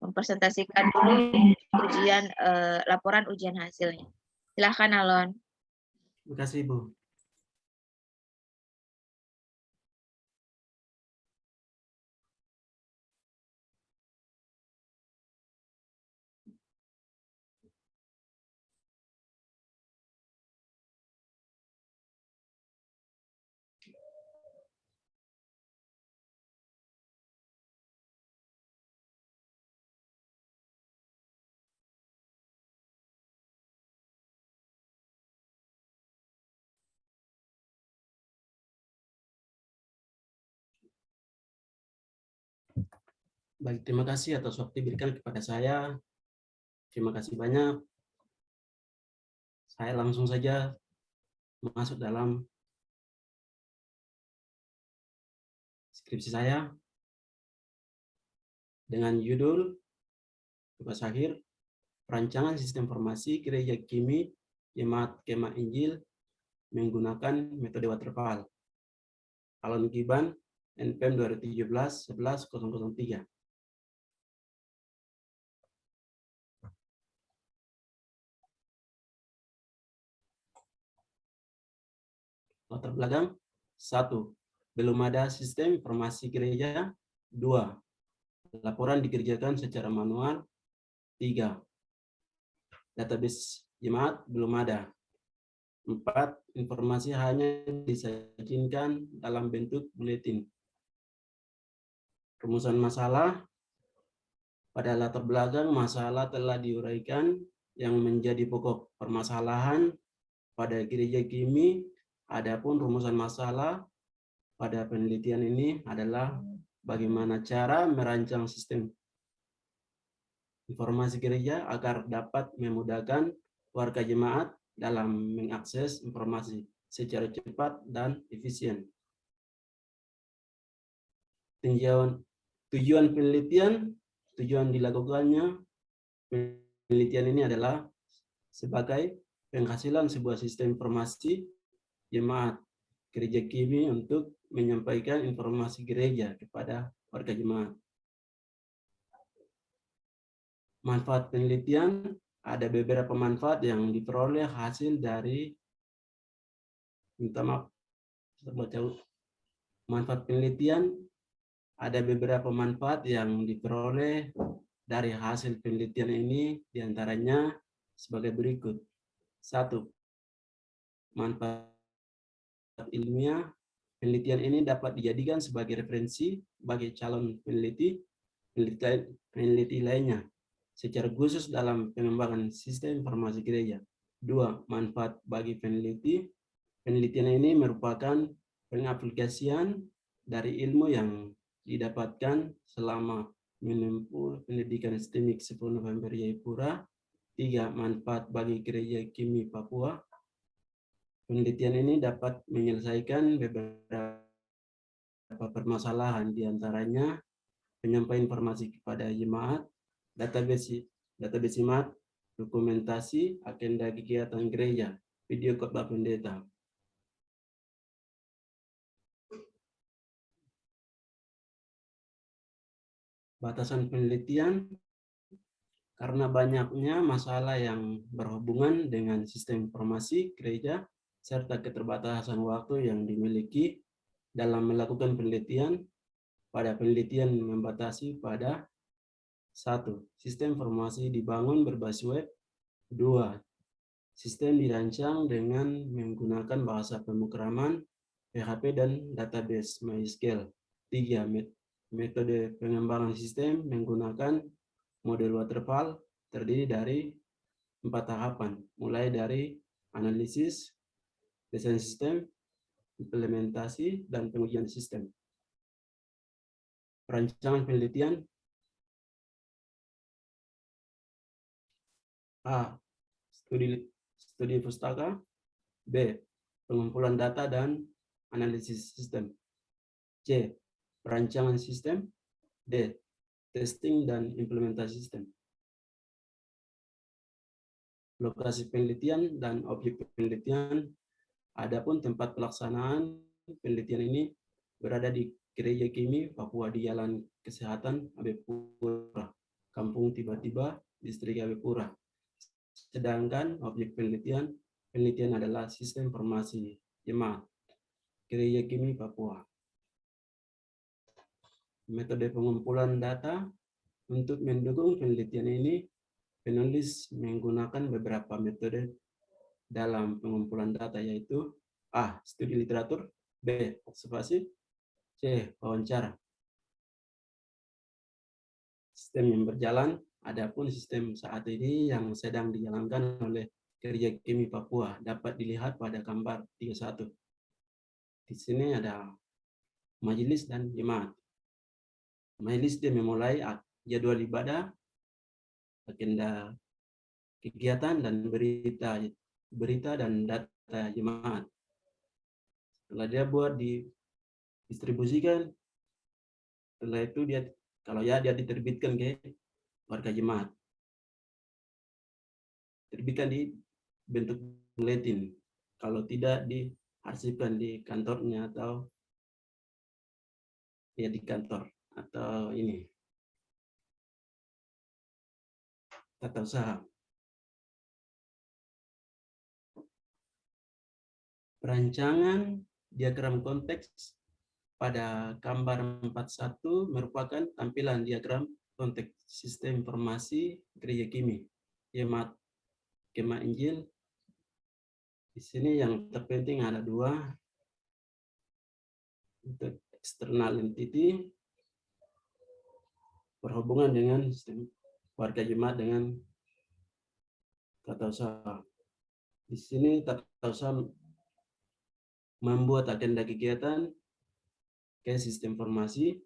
mempresentasikan dulu ujian laporan ujian hasilnya. Silahkan Alon. Terima kasih, Bu. Baik, terima kasih atas waktu diberikan kepada saya. Terima kasih banyak. Saya langsung saja masuk dalam skripsi saya dengan judul tugas akhir Perancangan Sistem Informasi Gereja Kimi Jemaat Kemah Injil menggunakan metode waterfall. Alon Giban, NPM 2017-11-003. Latar belakang 1. Belum ada sistem informasi gereja. 2. Laporan dikerjakan secara manual. 3. Database jemaat belum ada. 4. Informasi hanya disajikan dalam bentuk buletin. Rumusan masalah. Pada latar belakang masalah telah diuraikan yang menjadi pokok permasalahan pada gereja Kimi. Adapun rumusan masalah pada penelitian ini adalah bagaimana cara merancang sistem informasi gereja agar dapat memudahkan warga jemaat dalam mengakses informasi secara cepat dan efisien. Tujuan penelitian, tujuan dilakukannya penelitian ini adalah sebagai penghasilan sebuah sistem informasi jemaat gereja Kimi untuk menyampaikan informasi gereja kepada warga jemaat. Manfaat penelitian, ada beberapa manfaat yang diperoleh hasil dari manfaat penelitian, ada beberapa manfaat yang diperoleh dari hasil penelitian ini, diantaranya sebagai berikut. 1. Manfaat ilmiah, penelitian ini dapat dijadikan sebagai referensi bagi calon peneliti lainnya, secara khusus dalam pengembangan sistem informasi gereja. 2. Manfaat bagi peneliti, penelitian ini merupakan pengaplikasian dari ilmu yang didapatkan selama menempuh pendidikan sistemik 10 November Jayapura. 3. Manfaat bagi gereja Kimi Papua, penelitian ini dapat menyelesaikan beberapa permasalahan, diantaranya penyampaian informasi kepada jemaat, database jemaat, dokumentasi, agenda kegiatan gereja, video khotbah pendeta. Batasan penelitian, karena banyaknya masalah yang berhubungan dengan sistem informasi gereja serta keterbatasan waktu yang dimiliki dalam melakukan penelitian, pada penelitian membatasi pada 1. Sistem informasi dibangun berbasis web. 2. Sistem dirancang dengan menggunakan bahasa pemrograman PHP dan database MySQL. 3. Metode pengembangan sistem menggunakan model waterfall terdiri dari 4 tahapan, mulai dari analisis, desain sistem, implementasi, dan pengujian sistem. Perancangan penelitian. A. Studi pustaka. B. Pengumpulan data dan analisis sistem. C. Perancangan sistem. D. Testing dan implementasi sistem. Lokasi penelitian dan objek penelitian. Adapun tempat pelaksanaan penelitian ini berada di Gereja Kimi Papua di Jalan Kesehatan Abepura. Kampung Tiba-Tiba, Distrik Gawipura. Sedangkan objek penelitian adalah sistem informasi jemaat Gereja Kimi Papua. Metode pengumpulan data untuk mendukung penelitian ini, penulis menggunakan beberapa metode dalam pengumpulan data, yaitu A. Studi literatur, B. Observasi, C. Wawancara. Sistem yang berjalan, adapun sistem saat ini yang sedang dijalankan oleh Gereja Kimi Papua dapat dilihat pada gambar 31. Di sini ada majelis dan jemaat. Majelis dia memulai jadwal ibadah, agenda kegiatan dan berita dan data jemaat. Setelah dia buat didistribusikan, setelah itu dia diterbitkan ke warga jemaat. Terbitkan di bentuk buletin. Kalau tidak, diarsipkan di kantornya atau ya di kantor atau ini tata usaha. Perancangan diagram konteks pada gambar 41 merupakan tampilan diagram konteks sistem informasi Gereja Kimi, Jemaat Kemah Injil. Di sini yang terpenting ada dua, untuk external entity, berhubungan dengan sistem warga jemaat dengan tata usaha. Di sini tata usaha membuat agenda kegiatan ke sistem informasi,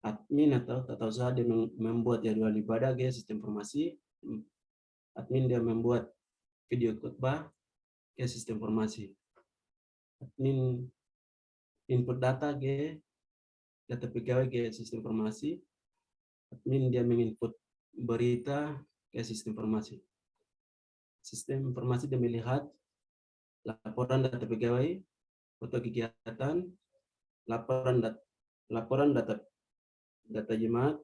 admin atau tata usaha dia membuat jadwal ibadah ke sistem informasi, admin dia membuat video khotbah ke sistem informasi, admin input data ke data pegawai ke sistem informasi, admin dia menginput berita ke sistem informasi. Sistem informasi dia melihat laporan data pegawai, foto kegiatan, laporan data jemaat,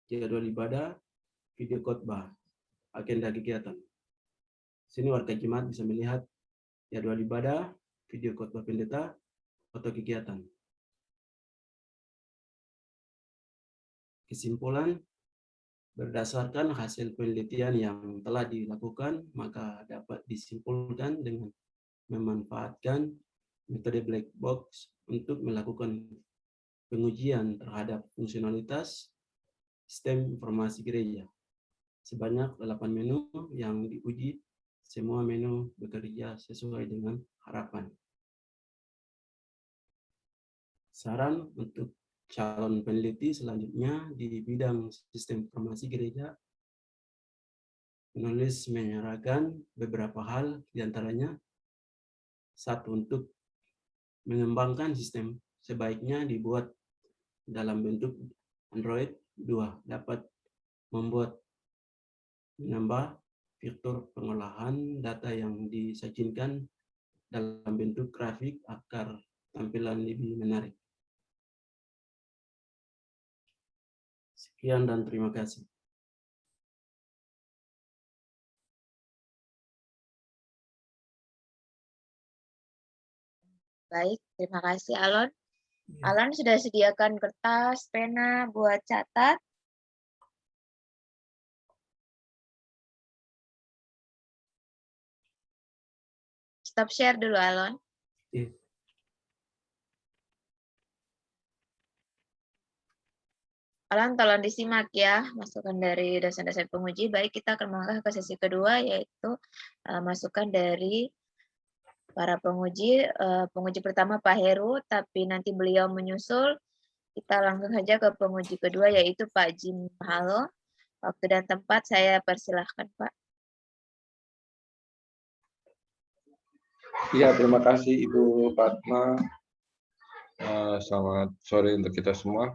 jadwal ibadah, video khotbah, agenda kegiatan. Sini warga jemaat bisa melihat jadwal ibadah, video khotbah pendeta, foto kegiatan. Kesimpulan, berdasarkan hasil penelitian yang telah dilakukan, maka dapat disimpulkan dengan memanfaatkan metode black box untuk melakukan pengujian terhadap fungsionalitas sistem informasi gereja. Sebanyak 8 menu yang diuji, semua menu bekerja sesuai dengan harapan. Saran untuk calon peneliti selanjutnya di bidang sistem informasi gereja, penulis menyerahkan beberapa hal, diantaranya: satu, untuk mengembangkan sistem sebaiknya dibuat dalam bentuk Android. Dua, dapat menambah fitur pengolahan data yang disajikan dalam bentuk grafik agar tampilan lebih menarik. Sekian dan terima kasih. Baik, terima kasih Alon. Alon sudah sediakan kertas, pena buat catat. Stop share dulu Alon. Alon tolong disimak ya masukan dari dosen-dosen penguji. Baik, kita akan melangkah ke sesi kedua, yaitu masukan dari para penguji. Penguji pertama Pak Heru, tapi nanti beliau menyusul. Kita langsung saja ke penguji kedua, yaitu Pak Jim Halo. Waktu dan tempat saya persilahkan Pak. Iya, terima kasih Ibu Fatma. Selamat sore untuk kita semua.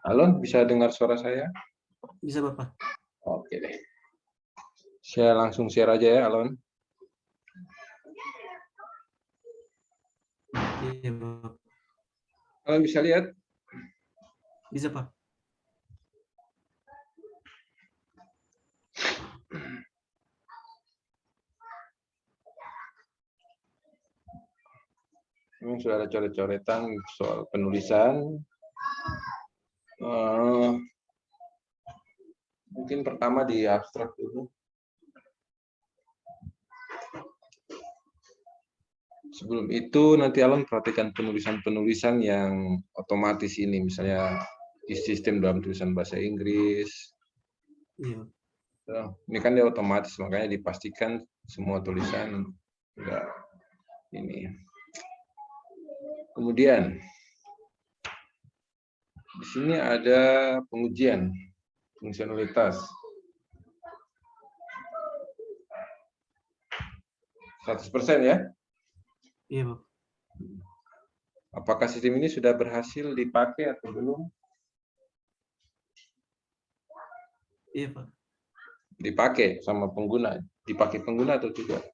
Alon, bisa dengar suara saya? Bisa Bapak. Oke deh. Saya langsung share aja ya, Alon. Iya Bapak. Alon bisa lihat? Bisa Pak. Memang sudah ada coret-coretan soal penulisan. Mungkin pertama di abstrak dulu. Sebelum itu nanti Alon perhatikan penulisan-penulisan yang otomatis ini, misalnya di sistem dalam tulisan bahasa Inggris. Iya. Ini kan dia otomatis, makanya dipastikan semua tulisan sudah ini. Kemudian di sini ada pengujian fungsionalitas. 100% ya. Iya, Pak. Apakah sistem ini sudah berhasil dipakai atau belum? Iya, Pak. Dipakai sama pengguna, dipakai pengguna atau tidak?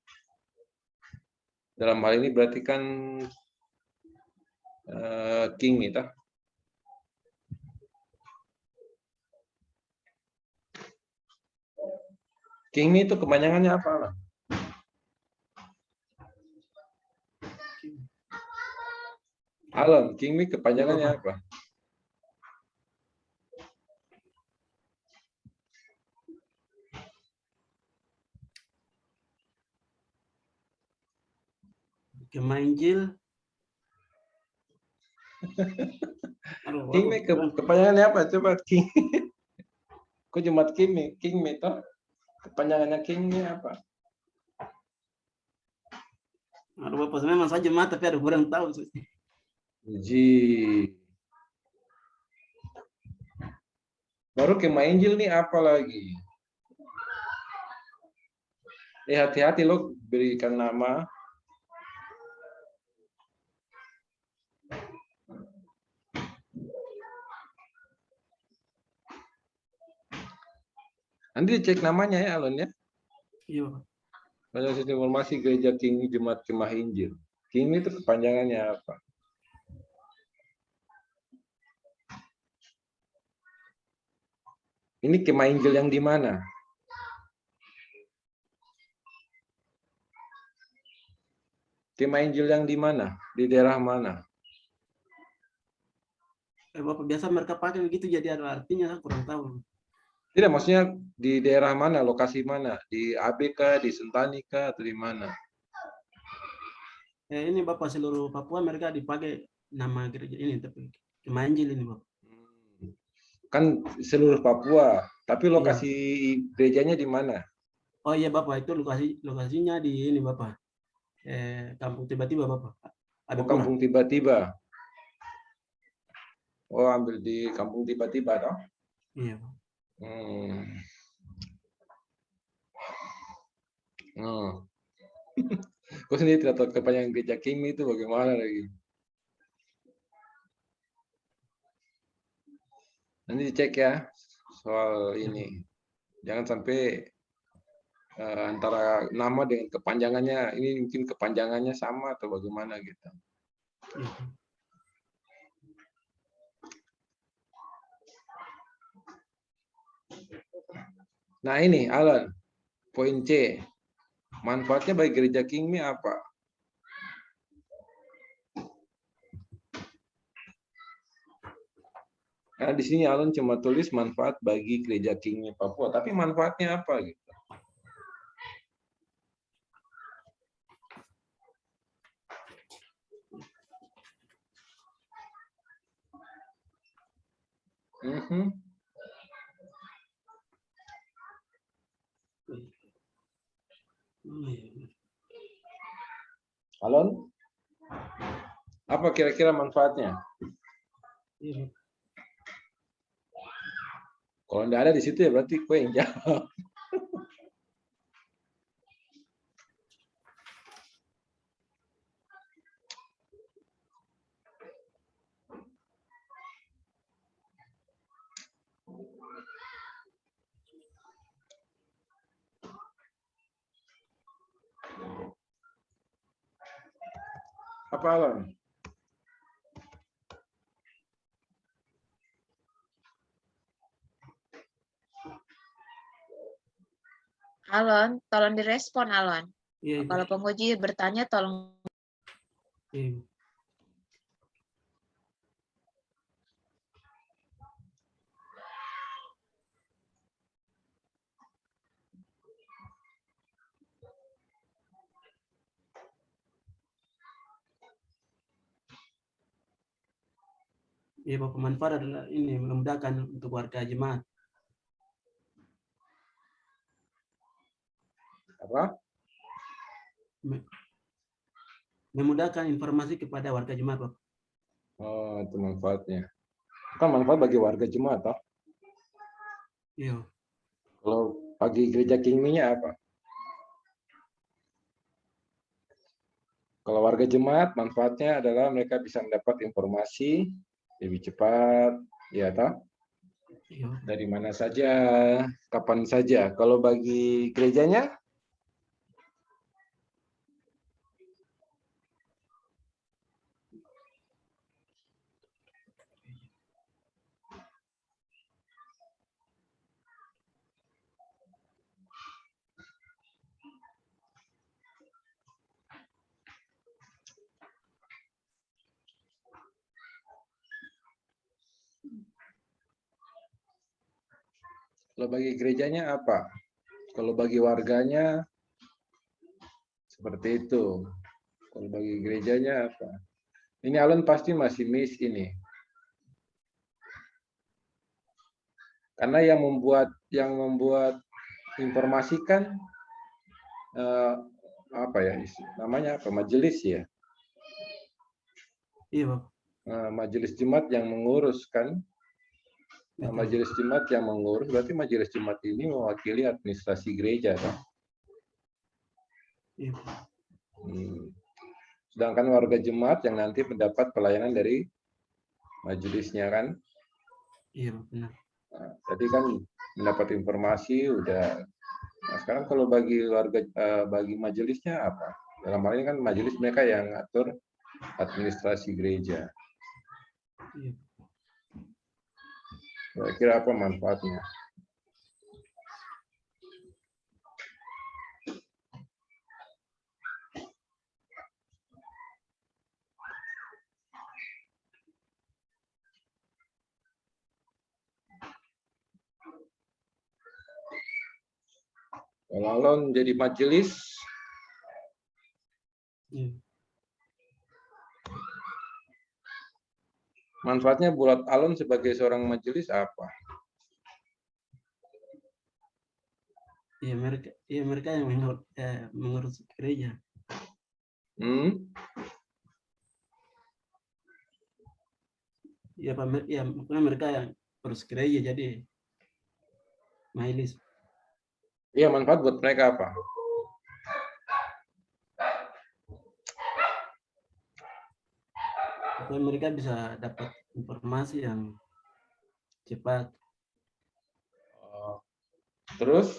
Dalam hal ini berarti kan King itu. King itu kepanjangannya apa lah? Alon, King ini kepanjangannya apa? Kemainjil. King ini kepanjangannya apa? Coba King. Kok cuma King itu? Kepanjangannya King ini apa? Aduh, Bapak, memang saja mata, tapi ada kurang tahu. Uji. Baru Kemainjil nih apa lagi? Hati-hati lo berikan nama. Nanti dicek namanya ya, Alon ya. Iya. Banyak sistem informasi gereja King Jemaat Kemah Injil. King itu kepanjangannya apa? Ini Kemah Injil yang di mana? Kemah Injil yang di mana? Di daerah mana? Bapak, biasa mereka pakai begitu, jadi ada artinya, saya kurang tahu. Tidak, maksudnya di daerah mana, lokasi mana? Di ABK, di Sentanika, atau di mana? Ini Bapak, seluruh Papua mereka dipakai nama gereja ini, tapi Kemainjil ini, Bapak. Kan seluruh Papua, tapi lokasi gerejanya di mana? Oh iya Bapak, itu lokasinya di ini Bapak. Kampung Tiba-Tiba Bapak. Oh, Kampung Tiba-Tiba. Oh, ambil di Kampung Tiba-Tiba, toh? Iya, Pak. Kok sendiri tidak tahu kepanjangan gereja King itu bagaimana lagi? Nanti dicek ya soal ini. Jangan sampai antara nama dengan kepanjangannya, ini mungkin kepanjangannya sama atau bagaimana gitu. Nah ini Alan, poin C. Manfaatnya bagi gereja King ini apa? Karena di sini Alan cuma tulis manfaat bagi gereja King Papua, tapi manfaatnya apa gitu? Alon, apa kira-kira manfaatnya? Kalau tidak ada di situ ya berarti kue yang jawab. Apa Alon? Alon, tolong direspon Alon. Iya, Kalau penguji bertanya tolong. Iya. Ya, Pak, manfaat adalah ini memudahkan untuk warga jemaat. Apa? Memudahkan informasi kepada warga jemaat, Pak. Oh, itu manfaatnya. Kan manfaat bagi warga jemaat, toh? Iya. Kalau bagi gereja Kingmi-nya apa? Kalau warga jemaat, manfaatnya adalah mereka bisa mendapat informasi lebih cepat, ya toh? Iya. Dari mana saja, kapan saja. Kalau bagi gerejanya, apa? Kalau bagi warganya seperti itu. Kalau bagi gerejanya apa? Ini Alun pasti masih miss ini. Karena yang membuat informasi kan apa ya namanya apa? Majelis ya. Iya, Pak. Majelis jemaat yang mengurus kan. Betul. Majelis jemaat yang mengurus berarti majelis jemaat ini mewakili administrasi gereja kan. Iya, Pak. Sedangkan warga jemaat yang nanti mendapat pelayanan dari majelisnya kan. Iya, Pak, benar. Nah, tadi kan mendapat informasi udah. Nah, sekarang kalau bagi warga bagi majelisnya apa? Dalam hal ini kan majelis mereka yang ngatur administrasi gereja. Iya. Kira-kira apa manfaatnya? Kalau Alon jadi majelis, Iya. manfaatnya buat Alon sebagai seorang majelis apa? Iya, mereka yang mengurus gereja. Iya, Pak. Ya, mereka yang urus gereja jadi majelis. Iya, manfaat buat mereka apa? Supaya mereka bisa dapat informasi yang cepat. Terus?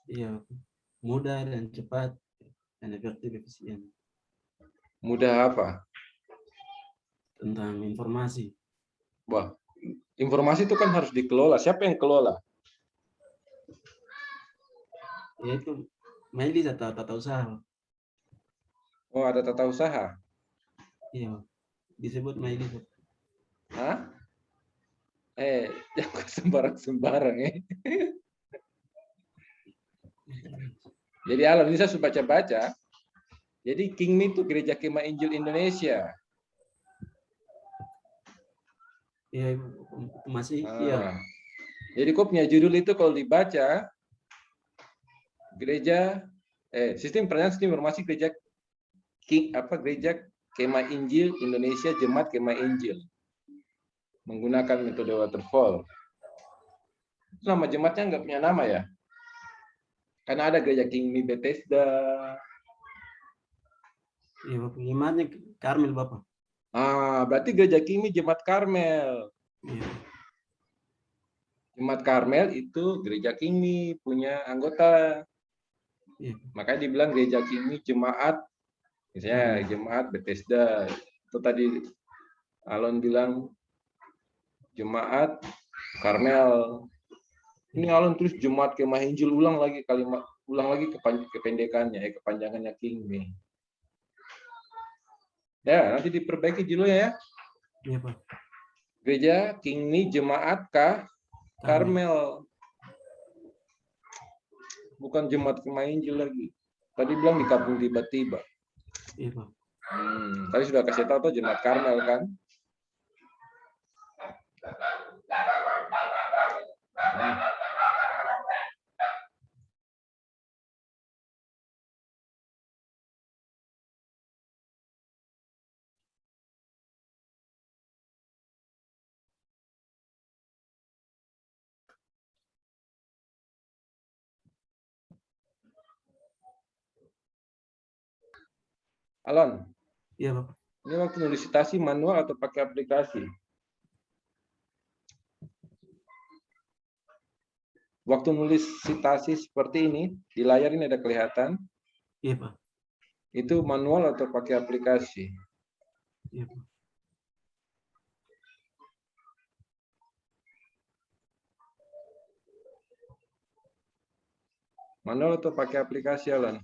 Iya, mudah dan cepat dan efektif efisien. Mudah apa? Tentang informasi. Wah, informasi itu kan harus dikelola. Siapa yang kelola? Yaitu majelis atau tata usaha. Oh, ada tata usaha. Iya, disebut majelis. Hah? Jangan sembarang-sembarang ya. Jadi Alan ini saya sudah baca-baca. Jadi Kingmi itu Gereja Kemah Injil Indonesia. Iya, masih iya. Jadi kok punya judul itu kalau dibaca gereja sistem informasi gereja gereja Kemah Injil Indonesia Jemaat Kemah Injil menggunakan metode waterfall. Itu nama jemaatnya nggak punya nama ya? Karena ada gereja Kingmi Bethesda. Iya, jemaatnya Karmel, Bapak. Berarti gereja Kingmi Jemaat Karmel. Iya. Jemaat Karmel itu gereja Kingmi punya anggota. Iya. Makanya dibilang gereja Kingmi jemaat, misalnya jemaat Bethesda. Itu tadi Alon bilang jemaat Karmel. Ini Alon tulis jemaat Kemah Injil, ulang lagi kependekannya, kepanjangannya Kingmi. Ya, nanti diperbaiki judulnya ya. Iya, Pak. Gereja Kingmi Jemaat Karmel. Bukan jemaat Kemah Injil lagi. Tadi bilang di kampung tiba-tiba. Iya, Pak. Tadi sudah kasih tahu tuh Jemaat Karmel kan? Alon, Iya, Bapak. ini waktu nulis citasi manual atau pakai aplikasi? Waktu nulis citasi seperti ini, di layar ini ada kelihatan, Iya, Pak. itu manual atau pakai aplikasi? Iya, Pak. Manual atau pakai aplikasi, Alon?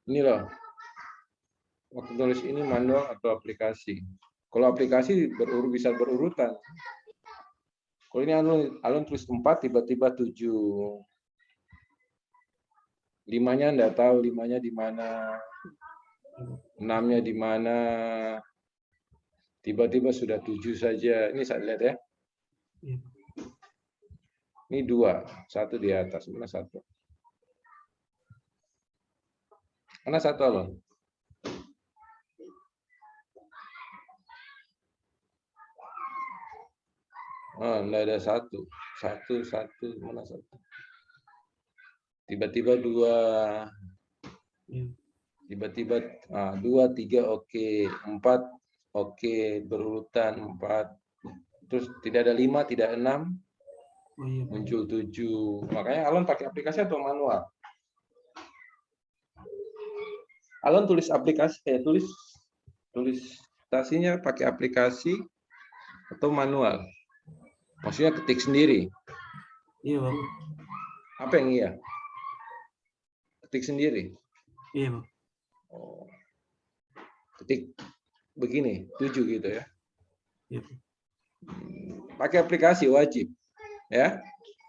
Ini loh, waktu tulis ini manual atau aplikasi. Kalau aplikasi bisa berurutan. Kalau ini Alon tulis 4, tiba-tiba 7. 5-nya enggak tahu 5-nya di mana. 6-nya di mana. Tiba-tiba sudah 7 saja. Ini saya lihat ya. Iya. Ini 2, 1 di atas. Mana 1? Mana 1, Alon? Oh, enggak ada 1. 1, mana 1? Tiba-tiba 2. Iya. Tiba-tiba 2, 3, oke. 4, oke. Berurutan 4. Terus tidak ada 5, tidak 6. Oh, iya, Pak. Muncul 7. Makanya Alon pakai aplikasi atau manual? Alon tulis aplikasi, tulis citasinya pakai aplikasi atau manual? Maksudnya ketik sendiri. Iya, Bapak. Apa yang iya? Ketik sendiri. Iya, Pak. Oh. Ketik begini, 7 gitu ya. Iya, Pak. Pakai aplikasi wajib. Ya.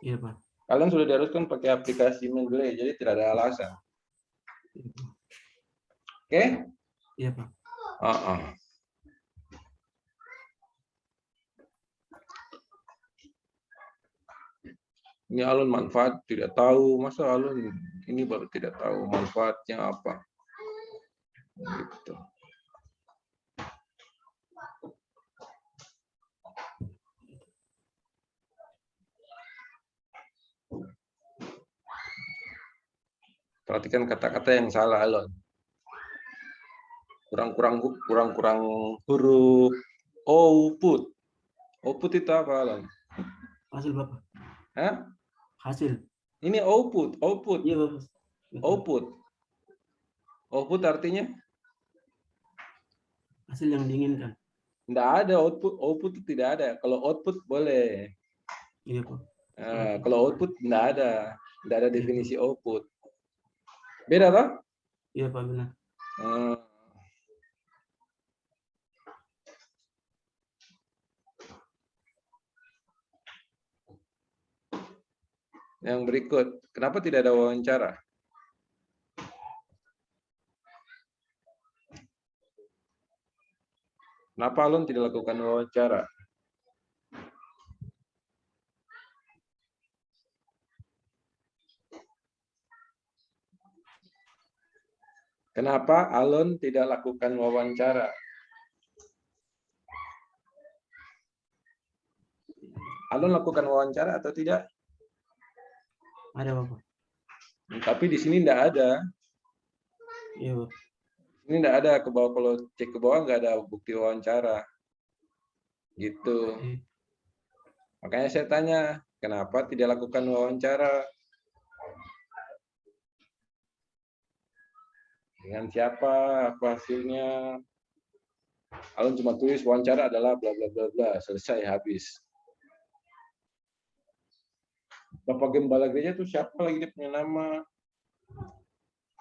Iya, Pak. Kalian sudah diharuskan pakai aplikasi Mendeley, jadi tidak ada alasan. Iya, Pak. Oke? Iya, Pak. Ini Alun manfaat tidak tahu, masa Alun ini baru tidak tahu manfaatnya apa. Gitu. Perhatikan kata-kata yang salah, Alun. Kurang-kurang huruf output. Output itu apa, Alun? Hasil, Bapak. Hah? Hasil. Ini output. Iya, Bapak. Output artinya? Hasil yang diinginkan. Tidak ada output itu tidak ada. Kalau output boleh. Iya, Pak. Kalau output tidak ada definisi output. Beda toh? Iya, Pak, benar. Yang berikut, kenapa tidak ada wawancara? Kenapa Alun tidak lakukan wawancara? Kenapa Alun tidak lakukan wawancara? Alun lakukan wawancara atau tidak? Ada, Bapak. Tapi di sini tidak ada. Iya, Bapak. Ini tidak ada ke bawah, kalau cek ke bawah nggak ada bukti wawancara. Gitu. Makanya saya tanya, kenapa tidak lakukan wawancara? Dengan siapa? Apa hasilnya? Alun cuma tulis wawancara adalah bla bla bla bla, selesai habis. Bapak Gembala Gereja itu siapa lagi dia punya nama?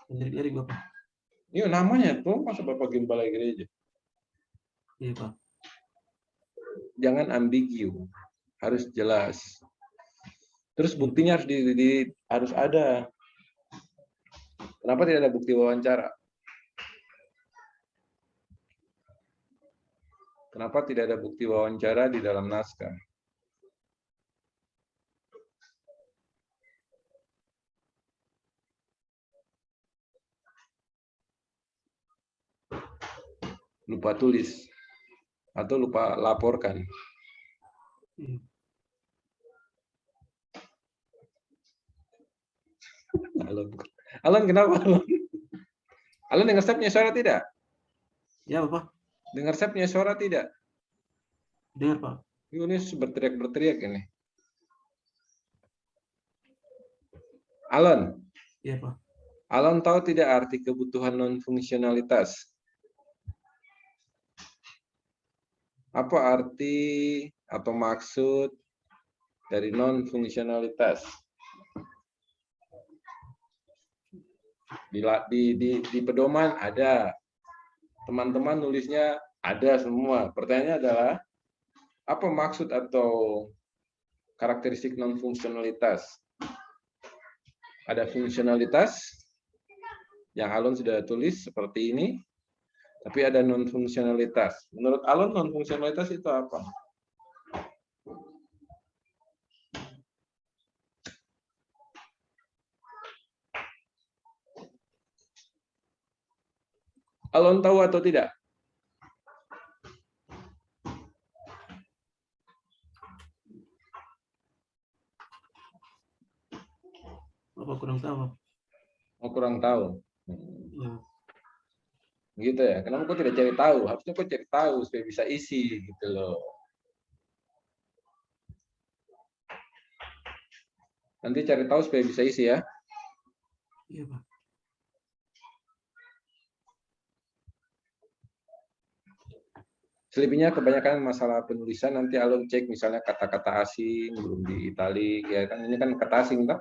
Dari Bapak. Iya namanya tuh, masa Bapak Gembala Gereja? Iya, Pak. Jangan ambigu, harus jelas. Terus buktinya harus ada. Kenapa tidak ada bukti wawancara? Kenapa tidak ada bukti wawancara di dalam naskah? Lupa tulis atau lupa laporkan. Alon kenapa Alon? Alon dengar saya punya suara tidak? Ya, Bapak. Dengar saya punya suara tidak? Dengar, Pak. Ini berteriak ini. Alon. Iya, Pak. Alon tahu tidak arti kebutuhan non-fungsionalitas? Apa arti atau maksud dari non-fungsionalitas? Di pedoman ada. Teman-teman nulisnya ada semua. Pertanyaannya adalah, apa maksud atau karakteristik non-fungsionalitas? Ada fungsionalitas yang Alon sudah tulis seperti ini, tapi ada non-fungsionalitas. Menurut Alon, non-fungsionalitas itu apa? Alon tahu atau tidak? Bapak kurang tahu. Oh, kurang tahu. Ya. Gitu ya. Kenapa kau tidak cari tahu? Harusnya kau cari tahu supaya bisa isi gitu loh. Nanti cari tahu supaya bisa isi ya. Iya, Pak. Selebihnya kebanyakan masalah penulisan, nanti Alon cek misalnya kata-kata asing belum di italik ya kan, ini kan kata asing toh,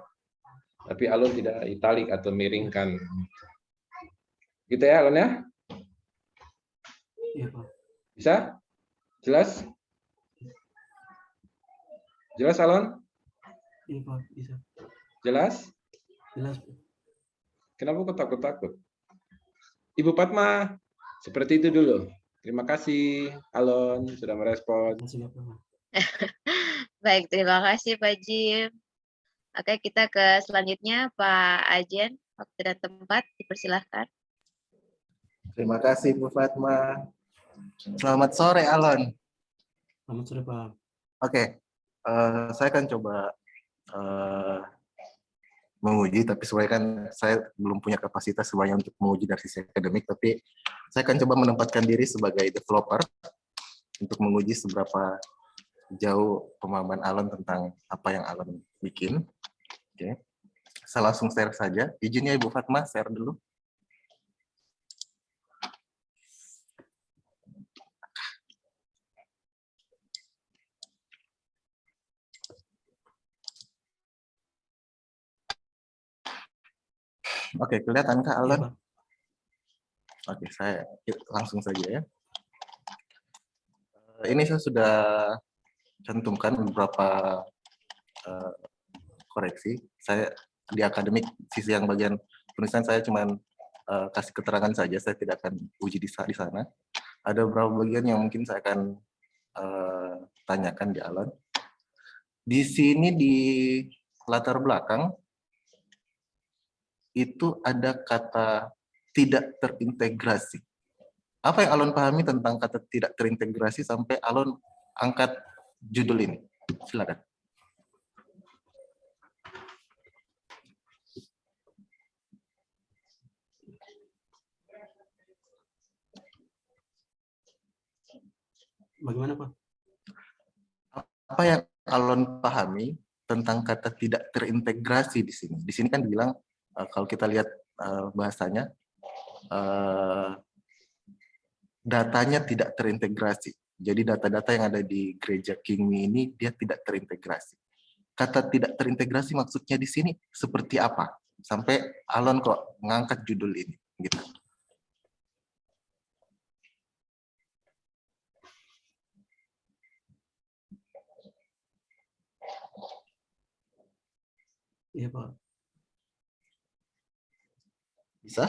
tapi Alon tidak italik atau miringkan. Gitu ya Alon ya? Iya, Pak. Bisa? Jelas? Jelas Alon? Iya, Pak. Bisa. Jelas? Jelas, Pak. Kenapa kau takut-takut? Ibu Fatma, seperti itu dulu. Terima kasih Alon sudah merespon. Masih Bapak. Baik, terima kasih Pak Jim. Oke, kita ke selanjutnya Pak Ajen. Waktu dan tempat dipersilahkan. Terima kasih Bu Fatma. Selamat sore Alon. Selamat sore, Pak. Oke, saya akan coba menguji, tapi sebenarnya kan saya belum punya kapasitas sebenarnya untuk menguji dari sisi akademik, tapi saya akan coba menempatkan diri sebagai developer untuk menguji seberapa jauh pemahaman Alon tentang apa yang Alon bikin. Oke, saya langsung share saja. Izinnya Ibu Fatma, share dulu. Oke, kelihatan Kak Alon? Iya, Pak. Oke, saya langsung saja ya. Ini saya sudah cantumkan beberapa koreksi. Saya di akademik sisi yang bagian penulisan saya cuman kasih keterangan saja, saya tidak akan uji di sana. Ada beberapa bagian yang mungkin saya akan tanyakan di Alon. Di sini di latar belakang itu ada kata tidak terintegrasi. Apa yang Alon pahami tentang kata tidak terintegrasi sampai Alon angkat judul ini? Silakan. Bagaimana, Pak? Apa yang Alon pahami tentang kata tidak terintegrasi di sini? Di sini kan bilang kalau kita lihat bahasanya datanya tidak terintegrasi. Jadi data-data yang ada di gereja Kingmi ini dia tidak terintegrasi. Kata tidak terintegrasi maksudnya di sini seperti apa? Sampai Alon kok ngangkat judul ini gitu. Iya, Pak. Bisa?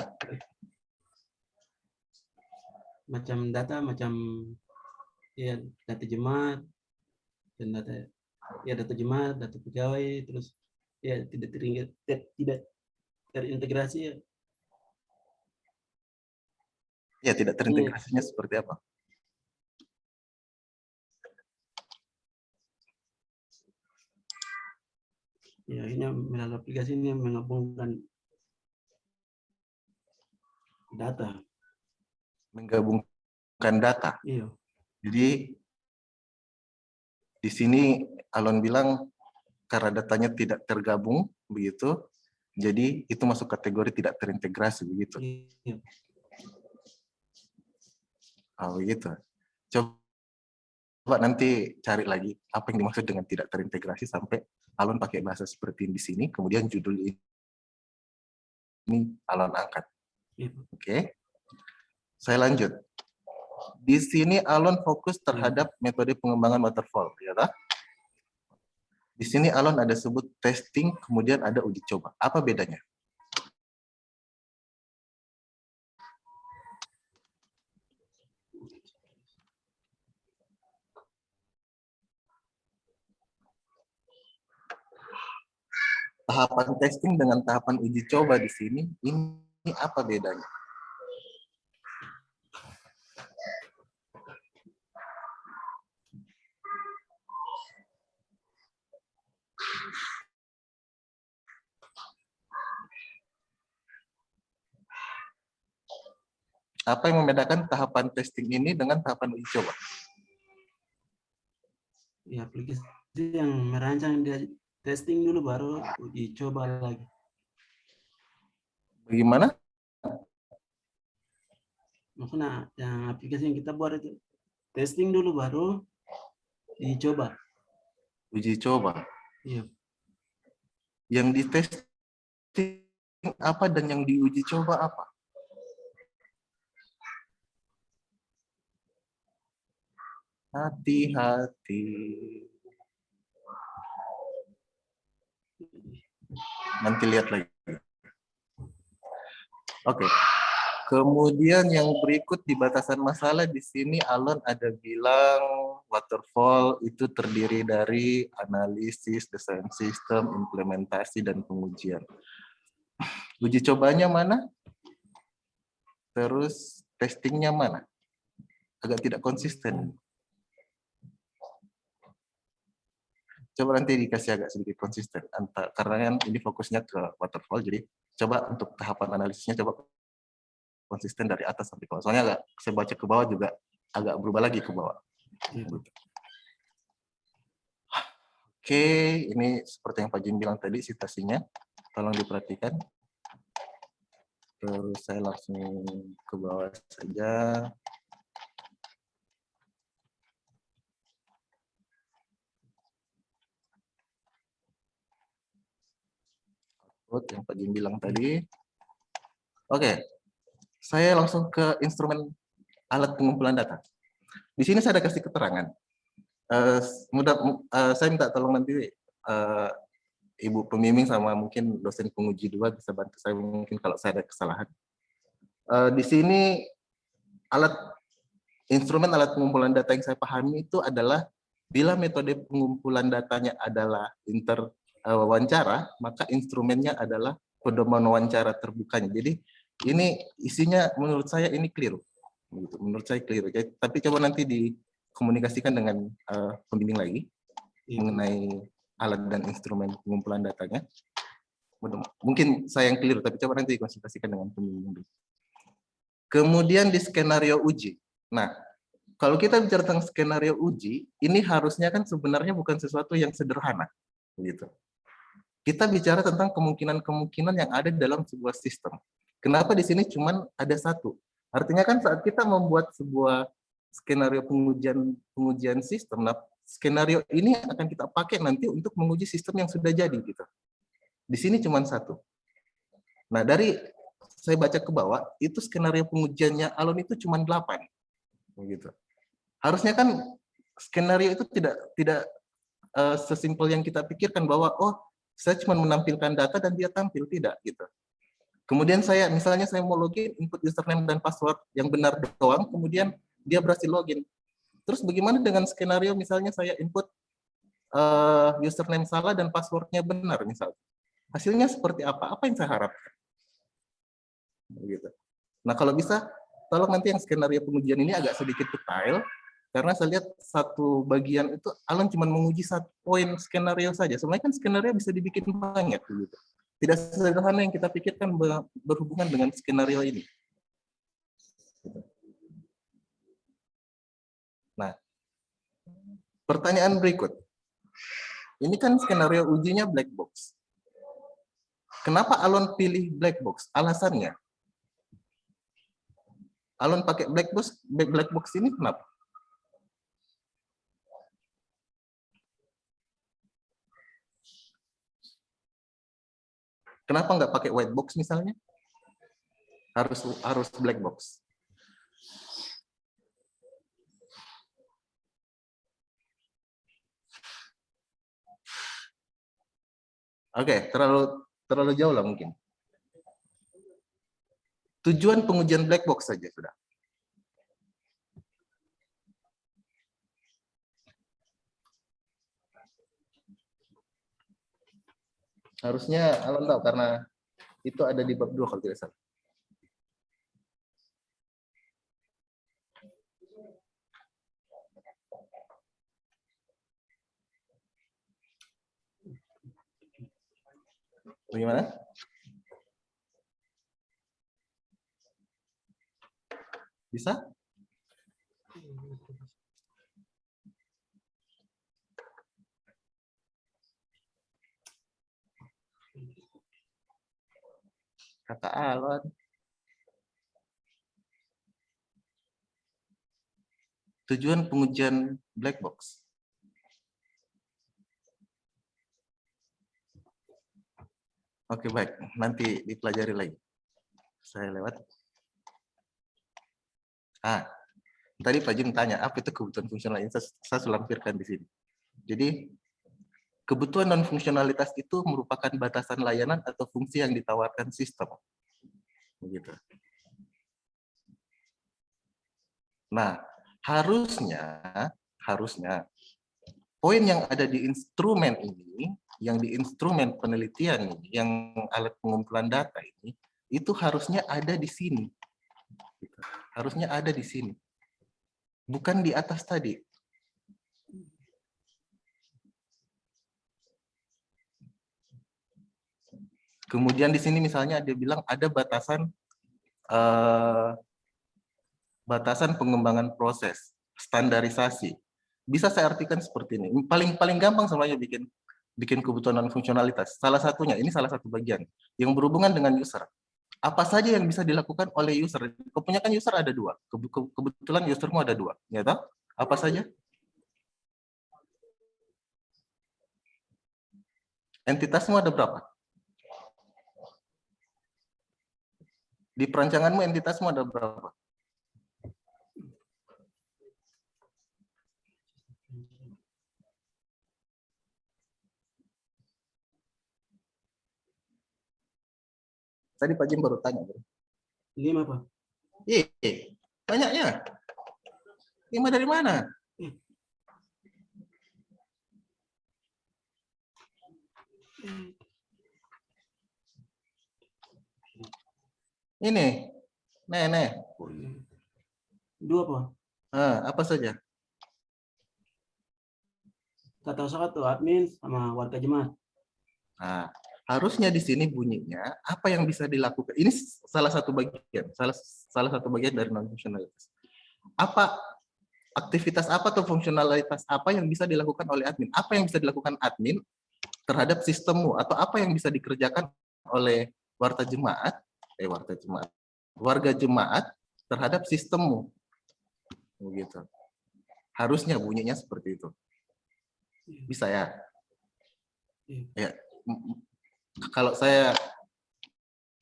Macam data, macam ya data jemaat dan data jemaat, data pegawai, terus ya tidak terintegrasi ya. Ya, tidak terintegrasinya seperti apa? Ya, ini melalui aplikasi ini menggabungkan data. Menggabungkan data. Iya. Jadi di sini Alon bilang karena datanya tidak tergabung begitu, jadi itu masuk kategori tidak terintegrasi begitu. Iya. Oh begitu. Coba nanti cari lagi apa yang dimaksud dengan tidak terintegrasi sampai Alon pakai bahasa seperti di sini, kemudian judul ini Alon angkat. Iya. Oke. Saya lanjut. Di sini Alon fokus terhadap metode pengembangan waterfall, ya tak? Di sini Alon ada sebut testing, kemudian ada uji coba. Apa bedanya? Tahapan testing dengan tahapan uji coba di sini, ini apa bedanya? Apa yang membedakan tahapan testing ini dengan tahapan uji coba? Ya, aplikasi yang merancang dia testing dulu baru uji coba lagi. Bagaimana? Maksudnya yang aplikasi yang kita buat itu testing dulu baru dicoba. Uji coba. Iya. Yang di testing apa dan yang diuji coba apa? Hati-hati. Nanti lihat lagi. Oke. Kemudian yang berikut di batasan masalah di sini Alon ada bilang waterfall itu terdiri dari analisis, desain sistem, implementasi, dan pengujian. Uji cobanya mana? Terus testingnya mana? Agak tidak konsisten. Coba nanti dikasih agak sedikit konsisten. Karena ini fokusnya ke waterfall, jadi coba untuk tahapan analisisnya coba konsisten dari atas sampai bawah. Soalnya agak saya baca ke bawah juga agak berubah lagi ke bawah. Oke, ini seperti yang Pak Jim bilang tadi citasinya. Tolong diperhatikan. Terus saya langsung ke bawah saja. Yang Pak Jim bilang tadi. Oke, saya langsung ke instrumen alat pengumpulan data. Di sini saya ada kasih keterangan. Saya minta tolong nanti Ibu pembimbing sama mungkin dosen penguji 2 bisa bantu saya mungkin kalau saya ada kesalahan. Di sini instrumen alat pengumpulan data yang saya pahami itu adalah bila metode pengumpulan datanya adalah wawancara, maka instrumennya adalah pedoman wawancara terbukanya. Jadi ini isinya menurut saya ini keliru. Menurut saya keliru. Tapi coba nanti dikomunikasikan dengan pembimbing lagi mengenai alat dan instrumen pengumpulan datanya. Mungkin saya yang keliru, tapi coba nanti dikonsultasikan dengan pembimbing. Kemudian di skenario uji. Nah, kalau kita bicara tentang skenario uji, ini harusnya kan sebenarnya bukan sesuatu yang sederhana. Gitu. Kita bicara tentang kemungkinan-kemungkinan yang ada dalam sebuah sistem. Kenapa di sini cuma ada satu? Artinya kan saat kita membuat sebuah skenario pengujian sistem, nah, skenario ini akan kita pakai nanti untuk menguji sistem yang sudah jadi gitu. Di sini cuma satu. Nah, dari saya baca ke bawah, itu skenario pengujiannya Alon itu cuma 8. Begitu. Harusnya kan skenario itu tidak sesimpel yang kita pikirkan bahwa oh, Saya cuma menampilkan data dan dia tampil, tidak gitu. Kemudian misalnya saya mau login, input username dan password yang benar doang, kemudian dia berhasil login. Terus bagaimana dengan skenario misalnya saya input username salah dan passwordnya benar misalnya. Hasilnya seperti apa? Apa yang saya harapkan? Gitu. Nah kalau bisa, tolong nanti yang skenario pengujian ini agak sedikit detail, karena saya lihat satu bagian itu Alan cuma menguji satu poin skenario saja. Sebenarnya kan skenario bisa dibikin banyak. Gitu. Tidak sederhana yang kita pikirkan berhubungan dengan skenario ini. Nah, pertanyaan berikut. Ini kan skenario ujinya black box. Kenapa Alon pilih black box? Alasannya. Alon pakai black box ini kenapa? Kenapa nggak pakai white box misalnya? Harus black box. Oke, terlalu jauh lah mungkin. Tujuan pengujian black box saja sudah. Harusnya Alan tahu karena itu ada di bab 2 kalau tidak salah. Bagaimana? Bisa? Kata Alon. Tujuan pengujian black box. Oke, baik. Nanti dipelajari lagi. Saya lewat. Tadi Pak Jim tanya, apa itu kebutuhan fungsional? Saya lampirkan di sini. Jadi, kebutuhan non-fungsionalitas itu merupakan batasan layanan atau fungsi yang ditawarkan sistem. Begitu. Nah, harusnya poin yang ada di instrumen ini, yang di instrumen penelitian ini, yang alat pengumpulan data ini, itu harusnya ada di sini. Harusnya ada di sini. Bukan di atas tadi. Kemudian di sini misalnya dia bilang ada batasan batasan pengembangan proses, standarisasi. Bisa saya artikan seperti ini. Paling gampang semuanya bikin kebutuhan non fungsionalitas. Salah satunya, ini salah satu bagian yang berhubungan dengan user. Apa saja yang bisa dilakukan oleh user? Kebanyakan user ada 2. Kebetulan usermu ada 2. Ya toh? Apa saja? Entitasmu ada berapa? Di perancanganmu entitasmu ada berapa? Tadi Pak Jim baru tanya. 5, Pak. Banyaknya. 5 dari mana? Ini. Nih. 2, Pak. Apa saja? Kata satu, admin sama warga jemaat. Nah, harusnya di sini bunyinya apa yang bisa dilakukan. Ini salah satu bagian, salah satu bagian dari non fungsionalitas. Apa aktivitas apa atau fungsionalitas apa yang bisa dilakukan oleh admin? Apa yang bisa dilakukan admin terhadap sistemmu, atau apa yang bisa dikerjakan oleh warga jemaat terhadap sistemmu, begitu. Harusnya bunyinya seperti itu. Bisa ya? Ya. Kalau saya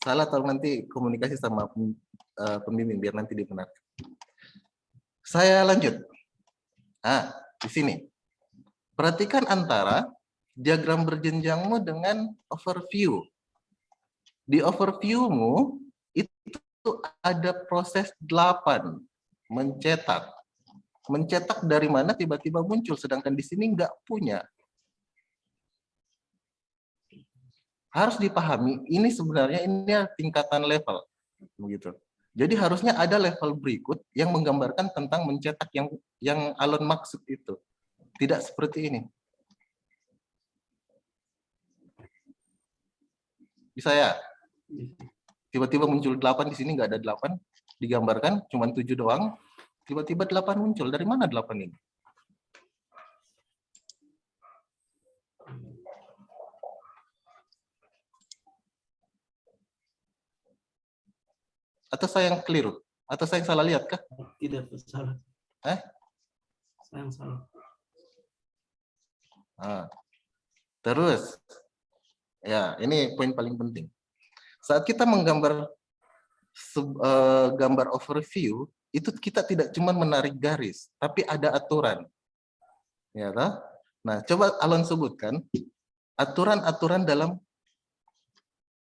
salah, tolong nanti komunikasi sama pembimbing biar nanti dibenarkan. Saya lanjut. Di sini perhatikan antara diagram berjenjangmu dengan overview. Di overviewmu itu ada proses 8, mencetak. Mencetak dari mana tiba-tiba muncul, sedangkan di sini nggak punya. Harus dipahami, ini sebenarnya ini tingkatan level, begitu. Jadi harusnya ada level berikut yang menggambarkan tentang mencetak yang Alon maksud itu. Tidak seperti ini. Bisa ya? Tiba-tiba muncul 8 di sini, nggak ada 8, digambarkan cuma 7 doang. Tiba-tiba 8 muncul. Dari mana 8 ini? Atau saya yang keliru? Atau saya yang salah lihat kah? Tidak salah. Saya yang salah. Terus, ya ini poin paling penting. Saat kita menggambar gambar overview, itu kita tidak cuma menarik garis, tapi ada aturan. Ya, toh? Nah, coba Alon sebutkan aturan-aturan dalam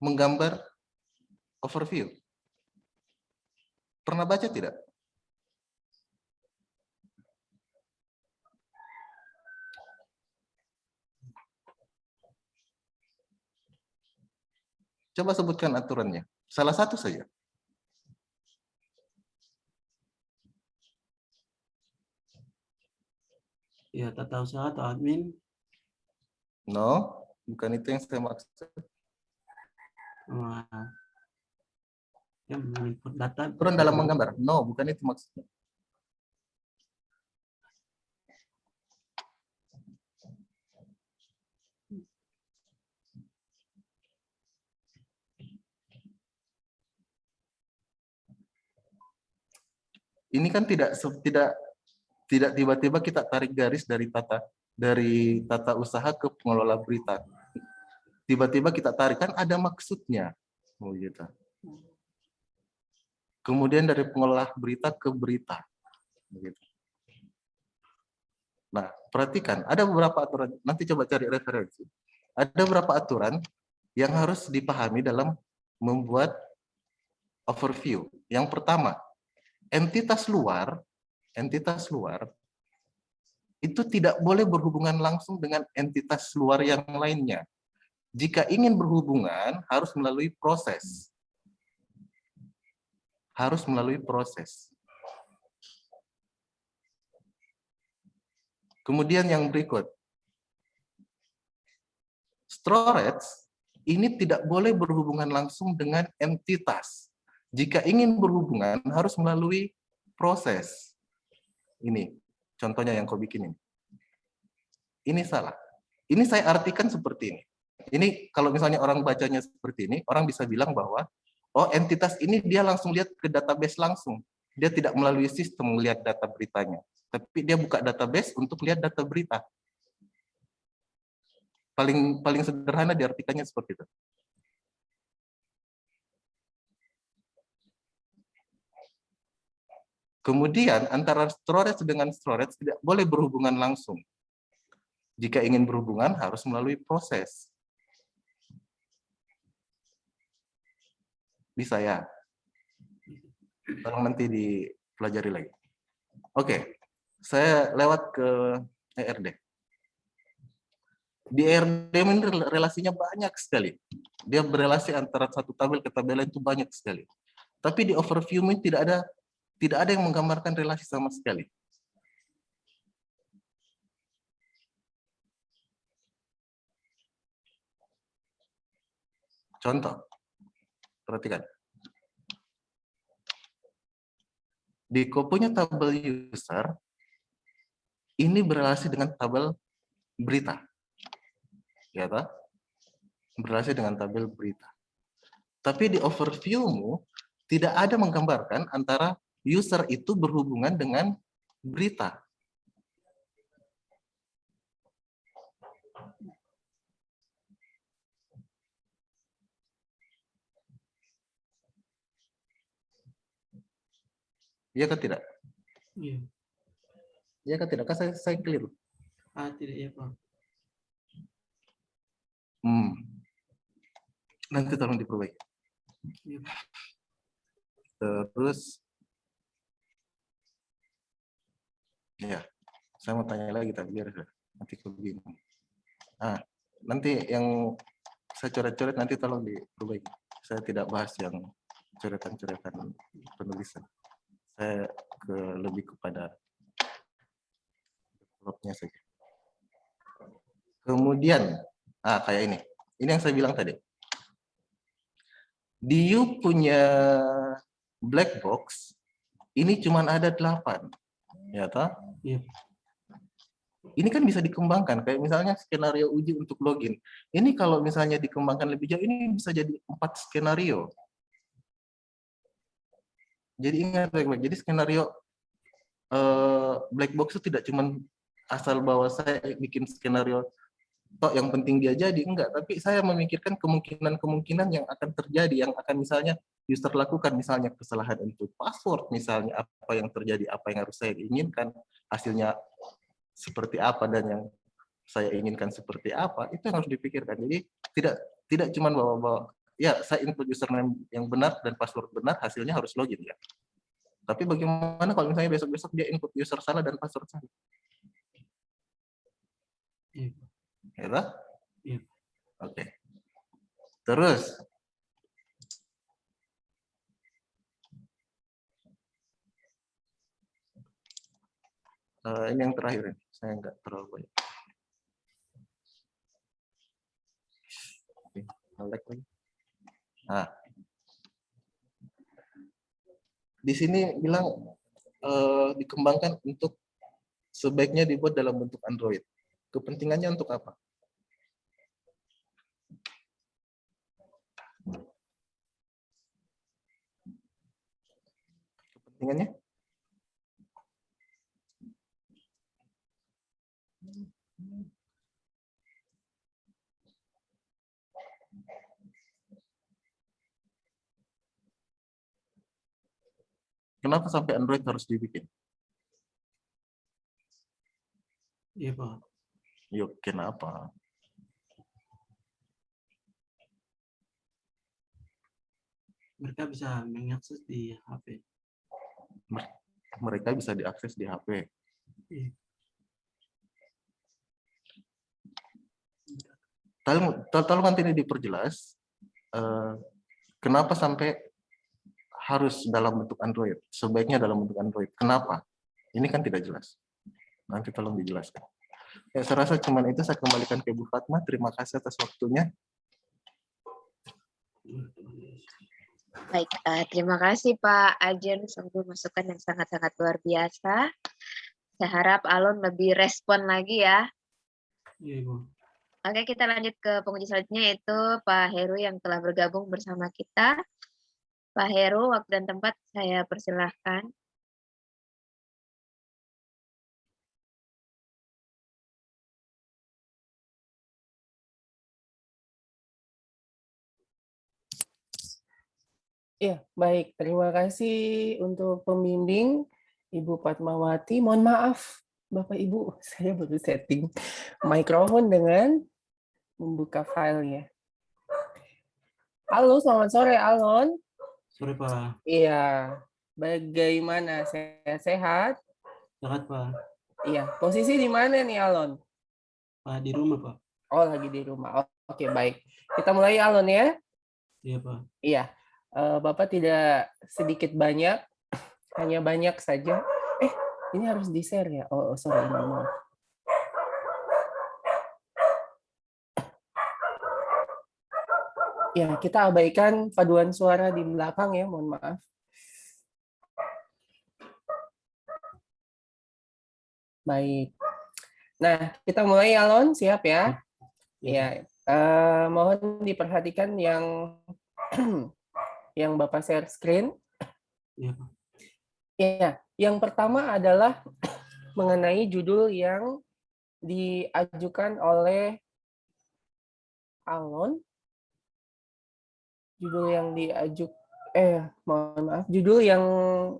menggambar overview. Pernah baca tidak? Coba sebutkan aturannya. Salah satu saja. Ya, tata usaha atau admin. No, bukan itu yang saya maksud. Yang menginput data. Aturan dalam menggambar. No, bukan itu maksudnya. Ini kan tidak tiba-tiba kita tarik garis dari tata usaha ke pengelola berita. Tiba-tiba kita tarik, kan ada maksudnya. Gitu. Kemudian dari pengelola berita ke berita. Gitu. Nah, perhatikan, ada beberapa aturan, nanti coba cari referensi. Ada beberapa aturan yang harus dipahami dalam membuat overview. Yang pertama, entitas luar itu tidak boleh berhubungan langsung dengan entitas luar yang lainnya. Jika ingin berhubungan, harus melalui proses. Harus melalui proses. Kemudian yang berikut. Storage ini tidak boleh berhubungan langsung dengan entitas. Jika ingin berhubungan, harus melalui proses. Ini, contohnya yang kau bikin ini. Ini salah. Ini saya artikan seperti ini. Ini kalau misalnya orang bacanya seperti ini, orang bisa bilang bahwa, oh entitas ini dia langsung lihat ke database langsung. Dia tidak melalui sistem melihat data beritanya. Tapi dia buka database untuk lihat data berita. Paling sederhana diartikannya seperti itu. Kemudian antara storage dengan storage tidak boleh berhubungan langsung. Jika ingin berhubungan harus melalui proses. Bisa ya? Tolong nanti dipelajari lagi. Oke, saya lewat ke ERD. Di ERD ini relasinya banyak sekali. Dia berelasi antara satu tabel ke tabel lain itu banyak sekali. Tapi di overview ini tidak ada yang menggambarkan relasi sama sekali. Contoh, perhatikan. Di kopunya tabel user, ini berelasi dengan tabel berita. Ya, toh? Berelasi dengan tabel berita. Tapi di overview-mu, tidak ada menggambarkan antara user itu berhubungan dengan berita. Iya kan tidak? Iya. Iya kan tidak? Kan saya keliru. Tidak, ya Pak. Nanti tolong diperbaiki. Terus, ya, saya mau tanya lagi tapi biar nanti kebingung. Nanti yang saya coret-coret nanti tolong diperbaiki. Saya tidak bahas yang coretan-coretan penulisan. Saya lebih kepada plotnya saja. Kemudian, kayak ini. Ini yang saya bilang tadi. Di You punya black box, ini cuma ada 8. Ya toh? Iya. Ini kan bisa dikembangkan. Kayak misalnya skenario uji untuk login. Ini kalau misalnya dikembangkan lebih jauh, ini bisa jadi 4 skenario. Jadi ingat baik-baik. Jadi skenario black box itu tidak cuma asal bahwa saya bikin skenario toh yang penting dia jadi, enggak, tapi saya memikirkan kemungkinan-kemungkinan yang akan terjadi, yang akan misalnya user lakukan, misalnya kesalahan input password, misalnya apa yang terjadi, apa yang harus saya inginkan, hasilnya seperti apa, dan yang saya inginkan seperti apa, itu yang harus dipikirkan. Jadi tidak cuma bahwa ya saya input username yang benar dan password benar, hasilnya harus login ya. Tapi bagaimana kalau misalnya besok-besok dia input user salah dan password salah? Ya, iya. Oke. Terus ini yang terakhir, saya nggak terlalu banyak. Nah, di sini bilang dikembangkan untuk sebaiknya dibuat dalam bentuk Android. Kepentingannya untuk apa? Kepentingannya? Kenapa sampai Android harus dibikin? Iya, Pak. Yuk, kenapa? Mereka bisa mengakses di HP. Mereka bisa diakses di HP. Iya. Tolong nanti ini diperjelas. Kenapa sampai harus dalam bentuk Android? Sebaiknya dalam bentuk Android. Kenapa? Ini kan tidak jelas. Nanti tolong dijelaskan. Ya, saya rasa cuman itu, saya kembalikan ke Bu Fatma. Terima kasih atas waktunya. Baik, terima kasih Pak Ajen, sungguh masukan yang sangat-sangat luar biasa. Saya harap Alon lebih respon lagi ya. Iya, Ibu. Oke, kita lanjut ke penguji selanjutnya, yaitu Pak Heru yang telah bergabung bersama kita. Pak Heru, waktu dan tempat saya persilahkan. Ya, baik. Terima kasih untuk pembimbing Ibu Fatmawati. Mohon maaf, Bapak Ibu, saya baru setting mikrofon dengan membuka filenya. Halo, selamat sore, Alon. Sore, Pak. Iya, bagaimana? Sehat? Sehat, Pak. Iya, posisi di mana nih, Alon? Pak, di rumah, Pak. Oh, lagi di rumah. Oke, baik. Kita mulai, Alon ya. Iya, Pak. Iya. Bapak tidak sedikit banyak, hanya banyak saja. Ini harus di-share ya? Oh, sorry, maaf. Ya, kita abaikan paduan suara di belakang ya, mohon maaf. Baik. Nah, kita mulai, Alon, siap ya? Ya, mohon diperhatikan yang yang Bapak share screen. Iya, Pak. Ya, yang pertama adalah mengenai judul yang diajukan oleh Alon. Judul yang mohon maaf, judul yang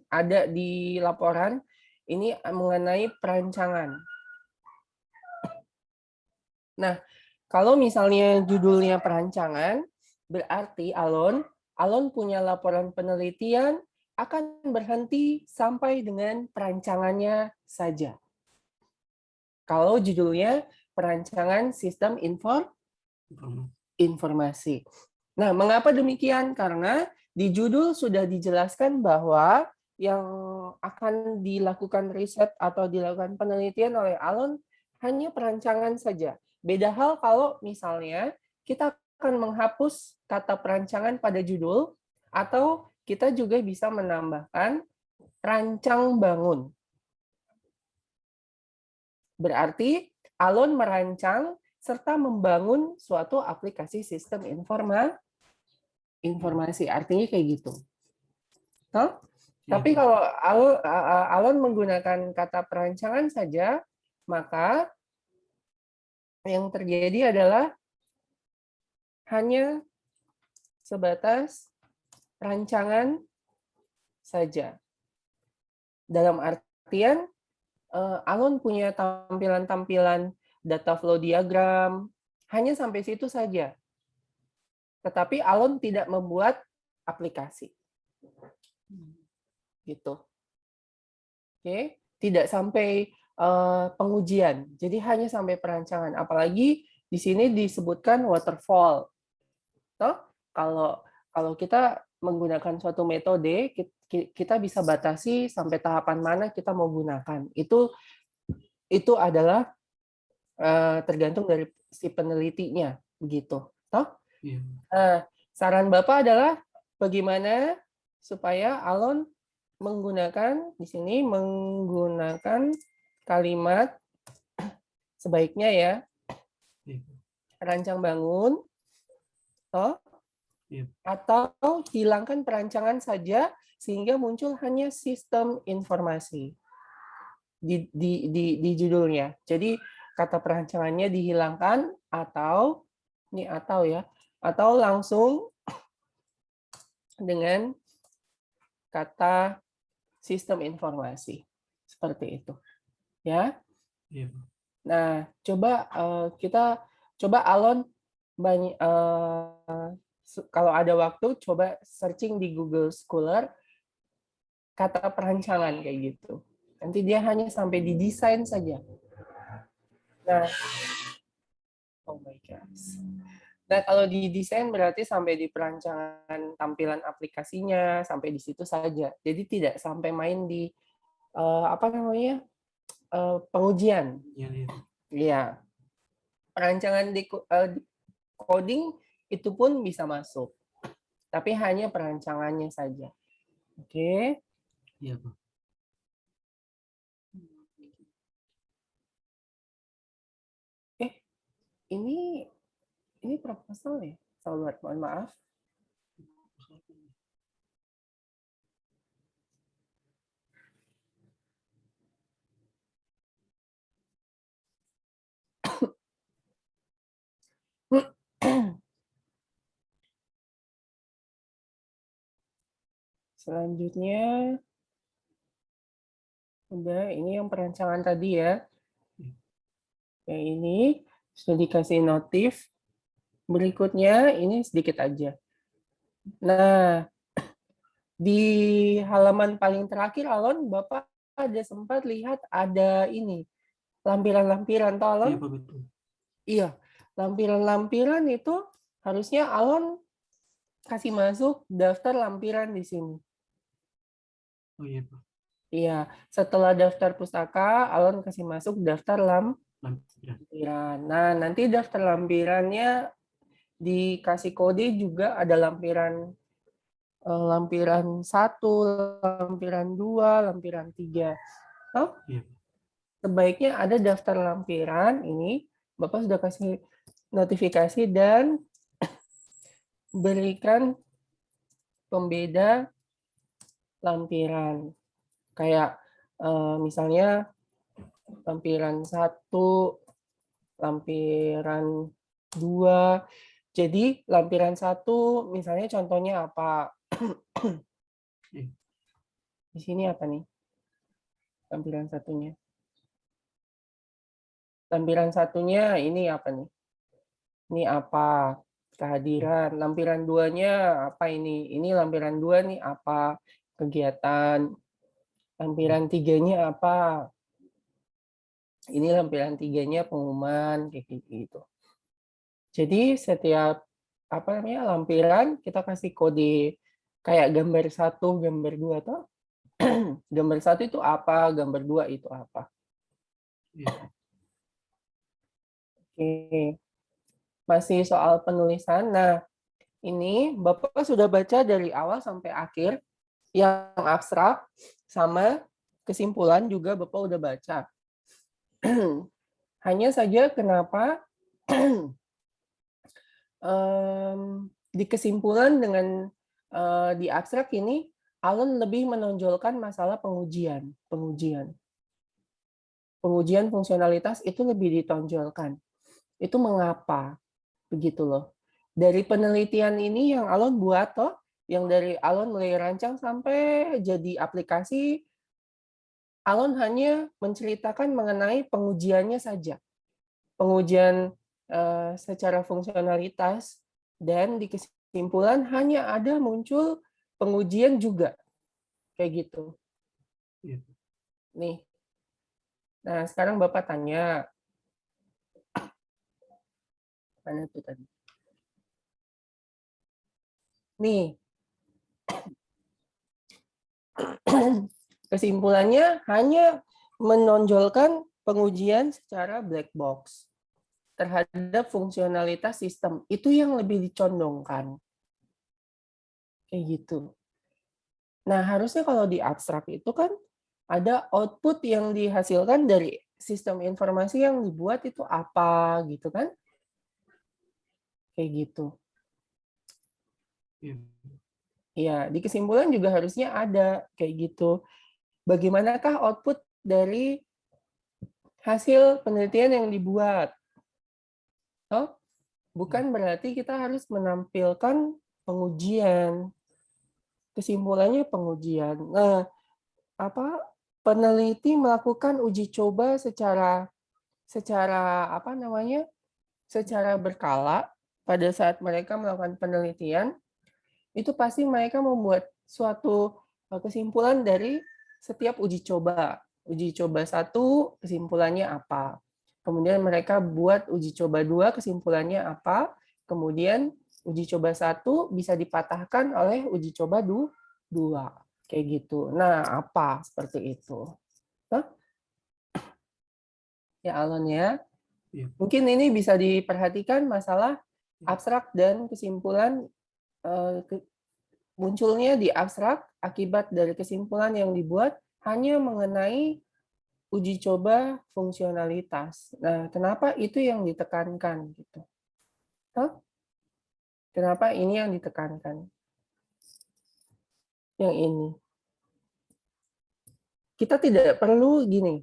ada di laporan ini mengenai perancangan. Nah, Kalau misalnya judulnya perancangan, berarti Alon punya laporan penelitian akan berhenti sampai dengan perancangannya saja. Kalau judulnya perancangan sistem informasi. Nah, mengapa demikian? Karena di judul sudah dijelaskan bahwa yang akan dilakukan riset atau dilakukan penelitian oleh Alon hanya perancangan saja. Beda hal kalau misalnya kita akan menghapus kata perancangan pada judul, atau kita juga bisa menambahkan rancang bangun. Berarti Alon merancang serta membangun suatu aplikasi sistem informasi. Artinya kayak gitu. Toh? Tapi kalau Alon menggunakan kata perancangan saja, maka yang terjadi adalah hanya sebatas rancangan saja. Dalam artian, Alon punya tampilan-tampilan data flow diagram, hanya sampai situ saja. Tetapi Alon tidak membuat aplikasi. Gitu. Oke, tidak sampai pengujian. Jadi hanya sampai perancangan. Apalagi di sini disebutkan waterfall. Toh, kalau kita menggunakan suatu metode, kita bisa batasi sampai tahapan mana kita mau gunakan. Itu adalah tergantung dari si penelitinya, begitu. Toh? Saran Bapak adalah bagaimana supaya Alon menggunakan di sini menggunakan kalimat sebaiknya ya rancang bangun, toh, atau hilangkan perancangan saja sehingga muncul hanya sistem informasi di judulnya. Jadi kata perancangannya dihilangkan atau ini atau ya atau langsung dengan kata sistem informasi seperti itu ya. Nah, coba Alon banyak kalau ada waktu coba searching di Google Scholar kata perancangan kayak gitu. Nanti dia hanya sampai di desain saja. Nah, oh my gosh. Nah, kalau di desain berarti sampai di perancangan tampilan aplikasinya, sampai di situ saja. Jadi tidak sampai main di pengujian. Iya. Perancangan di coding itu pun bisa masuk. Tapi hanya perancangannya saja. Oke. Iya, Pak. Ini proposal ya? Sahabat, mohon maaf. Selanjutnya, udah ini yang perancangan tadi ya. Yang ini sudah dikasih notif. Berikutnya ini sedikit aja. Nah, di halaman paling terakhir, Alon, Bapak ada sempat lihat ada ini lampiran-lampiran, toh Alon? Iya, Pak, betul. Iya, lampiran-lampiran itu harusnya Alon kasih masuk daftar lampiran di sini. Oh iya, Pak. Iya, setelah daftar pustaka, Alon kasih masuk daftar Lampiran. Nah, nanti daftar lampirannya dikasih kode juga ada lampiran 1, lampiran 2, lampiran 3. Oh, Iya. sebaiknya ada daftar lampiran ini. Bapak sudah kasih notifikasi dan berikan pembeda lampiran. Kayak misalnya lampiran 1, lampiran 2. Jadi lampiran 1 misalnya contohnya apa? Di sini apa nih? Lampiran satunya. Lampiran satunya ini apa nih? Ini apa? Kehadiran. Lampiran 2-nya apa ini? Ini lampiran 2 nih apa? Kegiatan. Lampiran 3-nya apa? Ini lampiran 3-nya pengumuman kayak gitu. Jadi setiap apa namanya lampiran kita kasih kode kayak gambar 1, gambar 2 toh. Gambar 1 itu apa? Gambar 2 itu apa? Oke. Masih soal penulisan. Nah, ini Bapak sudah baca dari awal sampai akhir, yang abstrak sama kesimpulan juga Bapak udah baca. Hanya saja kenapa di kesimpulan dengan di abstrak ini, Allen lebih menonjolkan masalah pengujian fungsionalitas itu lebih ditonjolkan. Itu mengapa? Begitu loh. Dari penelitian ini yang Alon buat toh, yang dari Alon mulai rancang sampai jadi aplikasi, Alon hanya menceritakan mengenai pengujiannya saja. Pengujian secara fungsionalitas, dan di kesimpulan hanya ada muncul pengujian juga. Kayak gitu. Nih. Nah, sekarang Bapak tanya. Mana tuh tadi? Nih. Kesimpulannya hanya menonjolkan pengujian secara black box terhadap fungsionalitas sistem. Itu yang lebih dicondongkan. Kayak gitu. Nah, harusnya kalau di abstrak itu kan ada output yang dihasilkan dari sistem informasi yang dibuat itu apa gitu kan? Kayak gitu. Ya, di kesimpulan juga harusnya ada kayak gitu. Bagaimanakah output dari hasil penelitian yang dibuat? Oh, bukan berarti kita harus menampilkan pengujian. Kesimpulannya pengujian. Nah, peneliti melakukan uji coba secara apa namanya? Secara berkala pada saat mereka melakukan penelitian, itu pasti mereka membuat suatu kesimpulan dari setiap uji coba. Uji coba 1, kesimpulannya apa. Kemudian mereka buat uji coba 2, kesimpulannya apa. Kemudian uji coba 1 bisa dipatahkan oleh uji coba 2. Kayak gitu. Nah, apa seperti itu. Hah? Ya, Alon ya. Mungkin ini bisa diperhatikan masalah abstrak dan kesimpulan munculnya di abstrak akibat dari kesimpulan yang dibuat hanya mengenai uji coba fungsionalitas. Nah, kenapa itu yang ditekankan gitu? Kenapa ini yang ditekankan? Yang ini. Kita tidak perlu gini.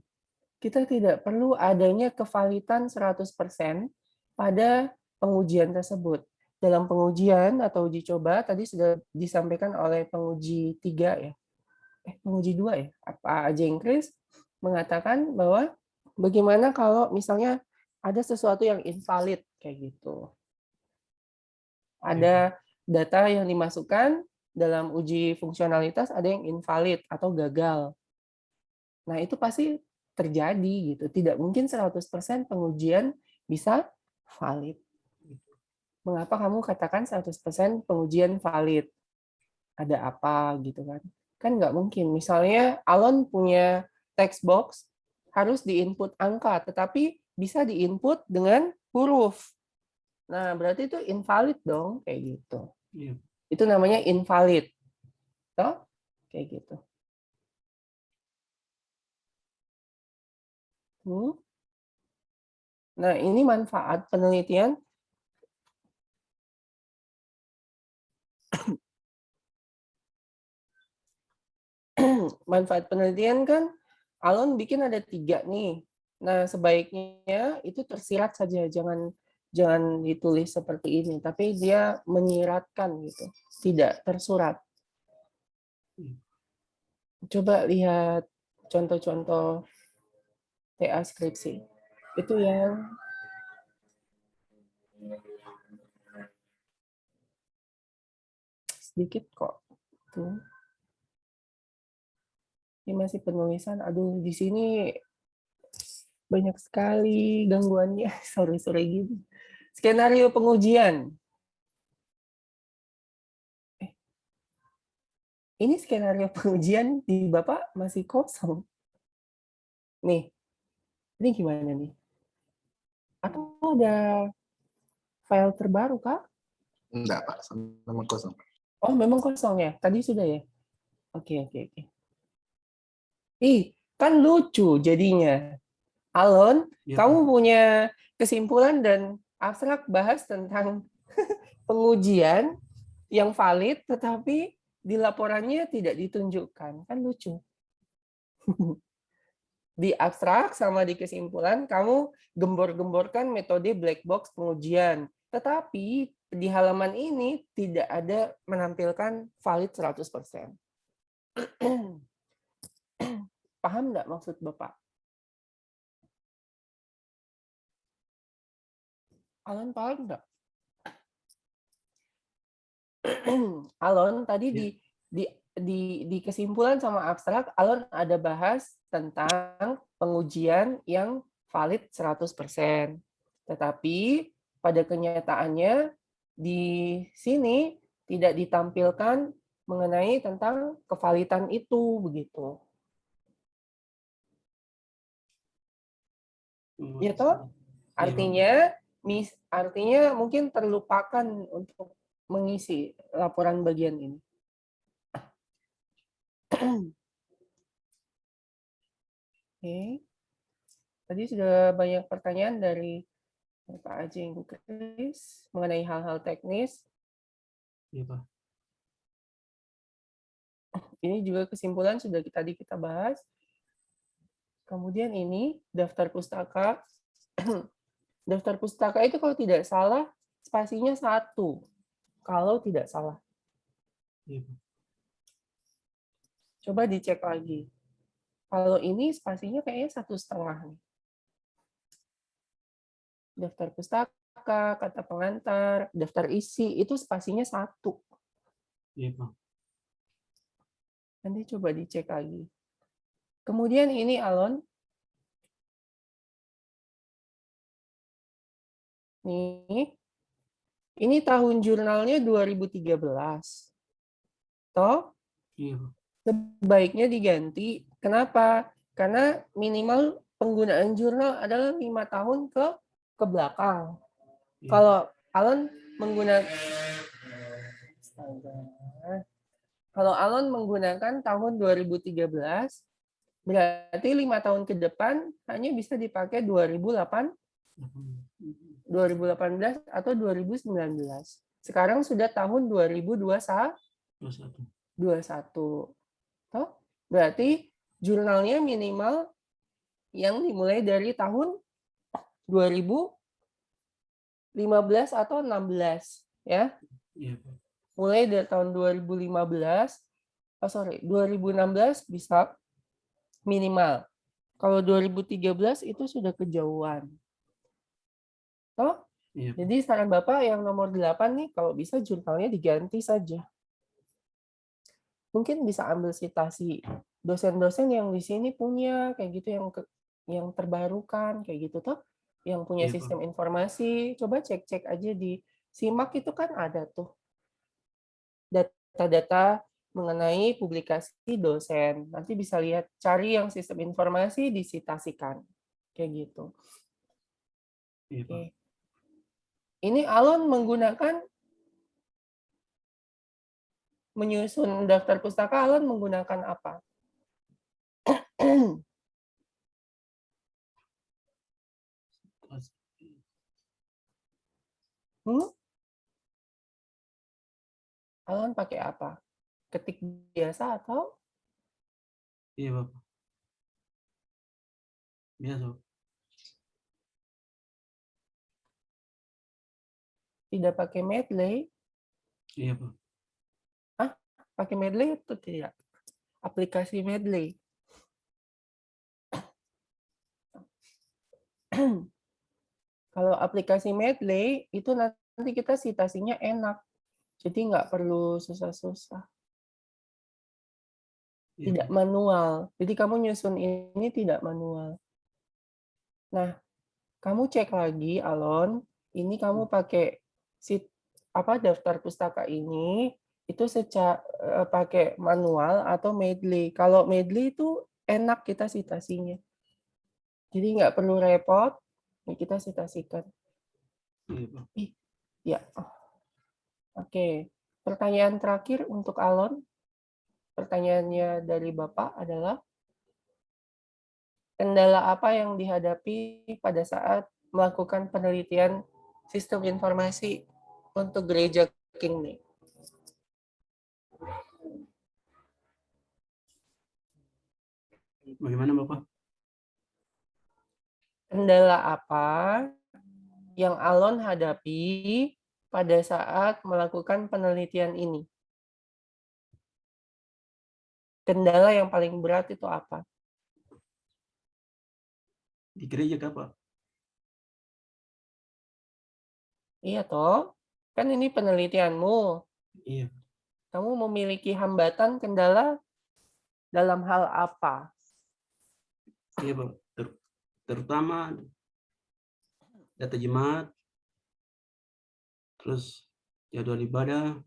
Kita tidak perlu adanya kevalitan 100% pada pengujian tersebut. Dalam pengujian atau uji coba tadi sudah disampaikan oleh penguji 3 ya. Penguji 2 ya. Pak Jengkris mengatakan bahwa bagaimana kalau misalnya ada sesuatu yang invalid kayak gitu. Ada data yang dimasukkan dalam uji fungsionalitas ada yang invalid atau gagal. Nah, itu pasti terjadi gitu. Tidak mungkin 100% pengujian bisa valid. Mengapa kamu katakan 100% pengujian valid? Ada apa gitu kan? Kan nggak mungkin. Misalnya Alon punya text box harus diinput angka, tetapi bisa diinput dengan huruf. Nah, berarti itu invalid dong, kayak gitu. Itu namanya invalid. Toh? Kayak gitu. Nah, ini manfaat penelitian. Manfaat penelitian kan, Alon bikin ada 3 nih. Nah, sebaiknya itu tersirat saja, jangan ditulis seperti ini, tapi dia menyiratkan gitu, tidak tersurat. Coba lihat contoh-contoh TA skripsi. Itu yang sedikit kok. Tuh. Ini masih penulisan. Aduh, di sini banyak sekali gangguannya. Sore-sore gitu. Skenario pengujian. Ini skenario pengujian di Bapak masih kosong. Nih, ini gimana nih? Atau ada file terbaru, Kak? Enggak, Pak. Memang kosong. Oh, memang kosong ya? Tadi sudah ya? Oke. Ih, kan lucu jadinya. Alon, Ya, kamu Pak. punya kesimpulan dan abstrak bahas tentang pengujian yang valid, tetapi di laporannya tidak ditunjukkan. Kan lucu. Di abstrak sama di kesimpulan, kamu gembor-gemborkan metode black box pengujian. Tetapi di halaman ini tidak ada menampilkan valid 100%. Paham nggak maksud Bapak? Alon paham nggak? Alon tadi Ya. di kesimpulan sama abstrak, Alon ada bahas tentang pengujian yang valid 100%. Tetapi pada kenyataannya di sini tidak ditampilkan mengenai tentang kevalitan itu begitu. Ya toh? Artinya mungkin terlupakan untuk mengisi laporan bagian ini. Oke. Tadi sudah banyak pertanyaan dari Pak Ajeng Kris mengenai hal-hal teknis. Iya, Pak. Ini juga kesimpulan sudah tadi kita bahas. Kemudian ini daftar pustaka. Daftar pustaka itu kalau tidak salah spasinya 1. Kalau tidak salah. Iya, Pak. Coba dicek lagi. Kalau ini spasinya kayaknya 1,5 nih. Daftar pustaka, kata pengantar, daftar isi, itu spasinya 1. Iya, Pak. Nanti coba dicek lagi. Kemudian ini Alon. Nih. Ini tahun jurnalnya 2013. Toh? Iya, Pak. Sebaiknya diganti. Kenapa? Karena minimal penggunaan jurnal adalah 5 tahun ke belakang. Iya. Kalau Alon menggunakan tahun 2013, berarti 5 tahun ke depan hanya bisa dipakai 2018 atau 2019. Sekarang sudah tahun 2021. 21. Toh? Berarti jurnalnya minimal yang dimulai dari tahun 2015 atau 16 ya. Iya, Pak. Mulai dari tahun 2016 bisa minimal. Kalau 2013 itu sudah kejauhan. Toh? Iya, Pak. Jadi saran Bapak yang nomor 8 nih kalau bisa jurnalnya diganti saja. Mungkin bisa ambil citasi dosen-dosen yang di sini punya kayak gitu yang terbarukan kayak gitu toh, yang punya Iya, Pak. sistem informasi, coba cek-cek aja di SIMAK itu kan ada tuh data-data mengenai publikasi dosen. Nanti bisa lihat cari yang sistem informasi disitasikan kayak gitu. Iya, Pak. Oke. Ini Alon menyusun daftar pustaka, Alon menggunakan apa? Alon pakai apa? Ketik biasa atau? Iya, Pak. Biasa. Tidak pakai Medley? Iya, Pak. Pakai Medley atau tidak? Aplikasi Medley. Kalau aplikasi Medley, itu nanti kita citasinya enak. Jadi nggak perlu susah-susah. Iya, Tidak manual. Jadi kamu nyusun ini tidak manual. Nah, kamu cek lagi, Alon, ini kamu pakai daftar pustaka ini itu pakai manual atau Medley. Kalau Medley itu enak kita citasinya. Jadi nggak perlu repot, kita citasikan. iya, Pak. Ya, oke. Pertanyaan terakhir untuk Alon. Pertanyaannya dari Bapak adalah, kendala apa yang dihadapi pada saat melakukan penelitian sistem informasi untuk gereja Kingsley? Bagaimana Bapak? Kendala apa yang Alon hadapi pada saat melakukan penelitian ini? Kendala yang paling berat itu apa? Di gereja kah, Pak? Iya toh, kan ini penelitianmu. Iya. Kamu memiliki hambatan, kendala dalam hal apa? Iya, Pak. Terutama data jemaat, terus jadwal ibadah,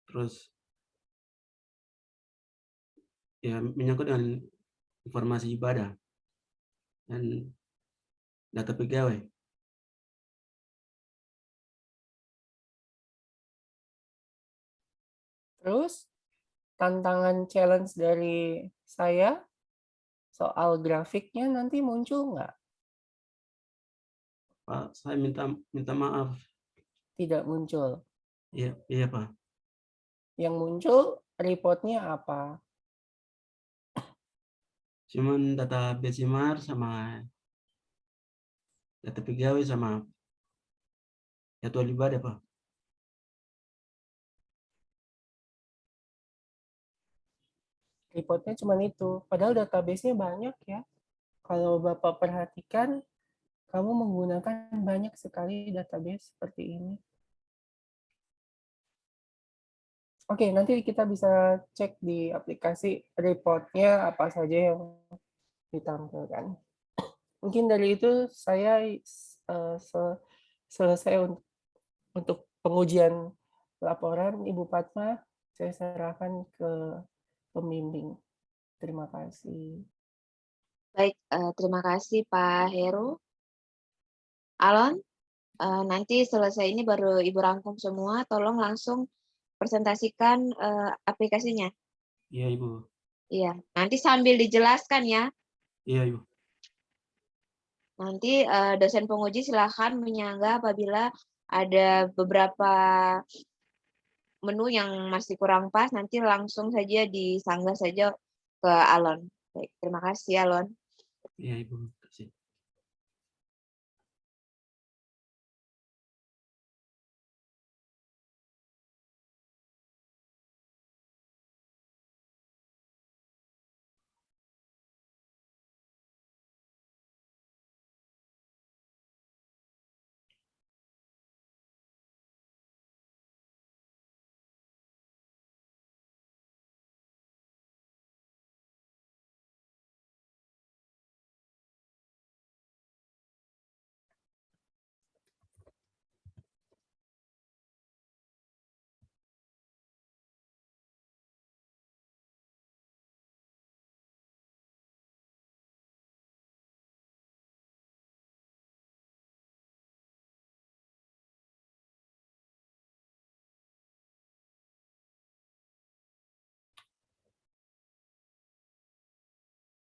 terus ya menyangkut dengan informasi ibadah dan data pegawai. Terus, tantangan challenge dari saya soal grafiknya nanti muncul nggak? Pak, saya minta maaf. Tidak muncul. Iya, iya, Pak. Yang muncul reportnya apa? Cuman data Besimar sama data pegawai sama jadwal ibadah, Pak. Reportnya cuma itu. Padahal database-nya banyak ya. Kalau Bapak perhatikan, kamu menggunakan banyak sekali database seperti ini. Oke, nanti kita bisa cek di aplikasi reportnya apa saja yang ditampilkan. Mungkin dari itu saya selesai untuk pengujian laporan Ibu Padma. Saya serahkan ke pembimbing. Terima kasih. Baik, terima kasih Pak Heru. Alon, nanti selesai ini baru Ibu rangkum semua, tolong langsung presentasikan aplikasinya. Iya, Ibu. Iya, nanti sambil dijelaskan ya. Iya, Ibu. Nanti dosen penguji silakan menyanggah apabila ada beberapa menu yang masih kurang pas, nanti langsung saja disanggah saja ke Alon. Baik, terima kasih Alon. Iya, Ibu. Kasih.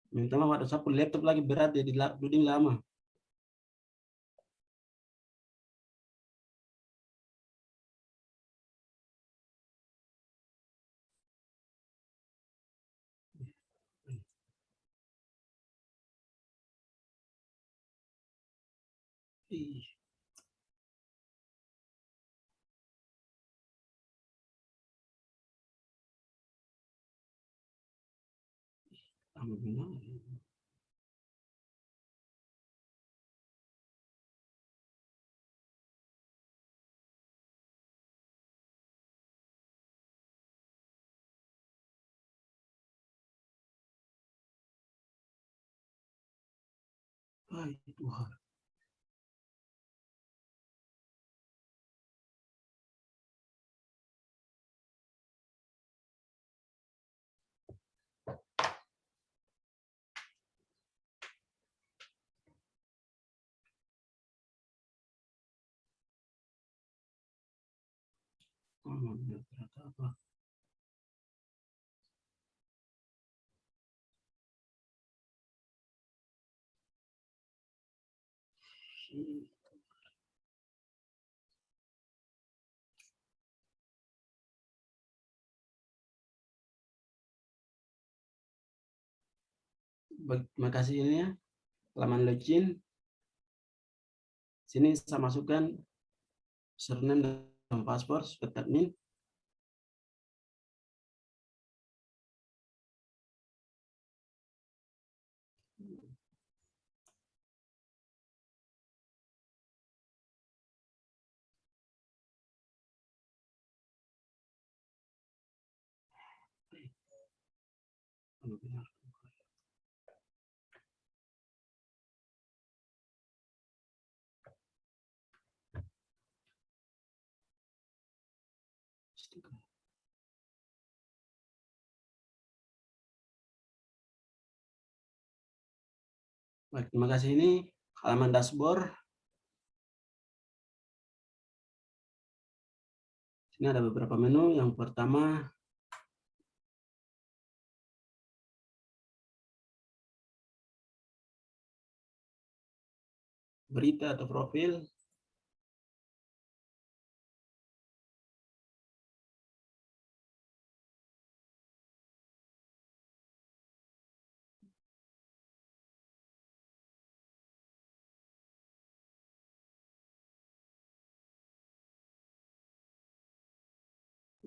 Minta maaf, ada sapu laptop lagi berat ya di loading lama. Ih, lama benar. Hai Tuhan. Ternyata apa? Terima kasih ini ya. Halaman login. Sini saya masukkan username dan password seperti admin. Baik, terima kasih. Ini halaman dashboard. Sini ada beberapa menu. Yang pertama, berita atau profil.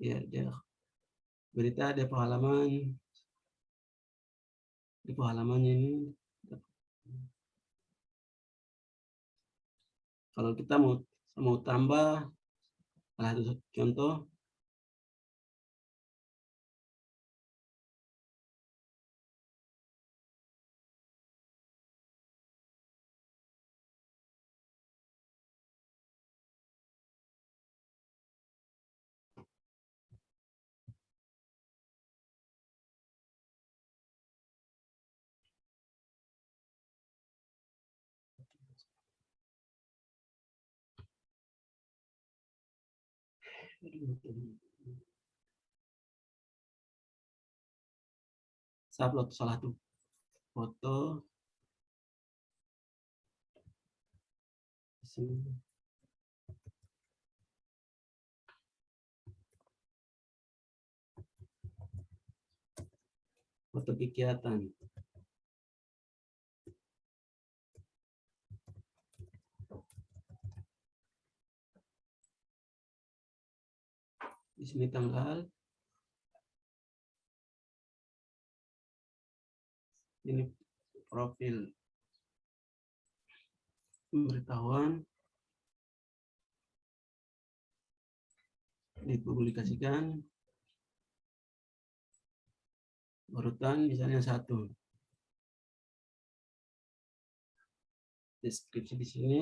Ya, dia berita depo halaman. Depo halamannya ini. Kalau kita mau tambah, salah satu contoh, saya upload salah satu foto di sini. Foto kegiatan. Di sini tanggal. Ini profil pemberitahuan. Dipublikasikan. Urutan misalnya 1. Deskripsi di sini.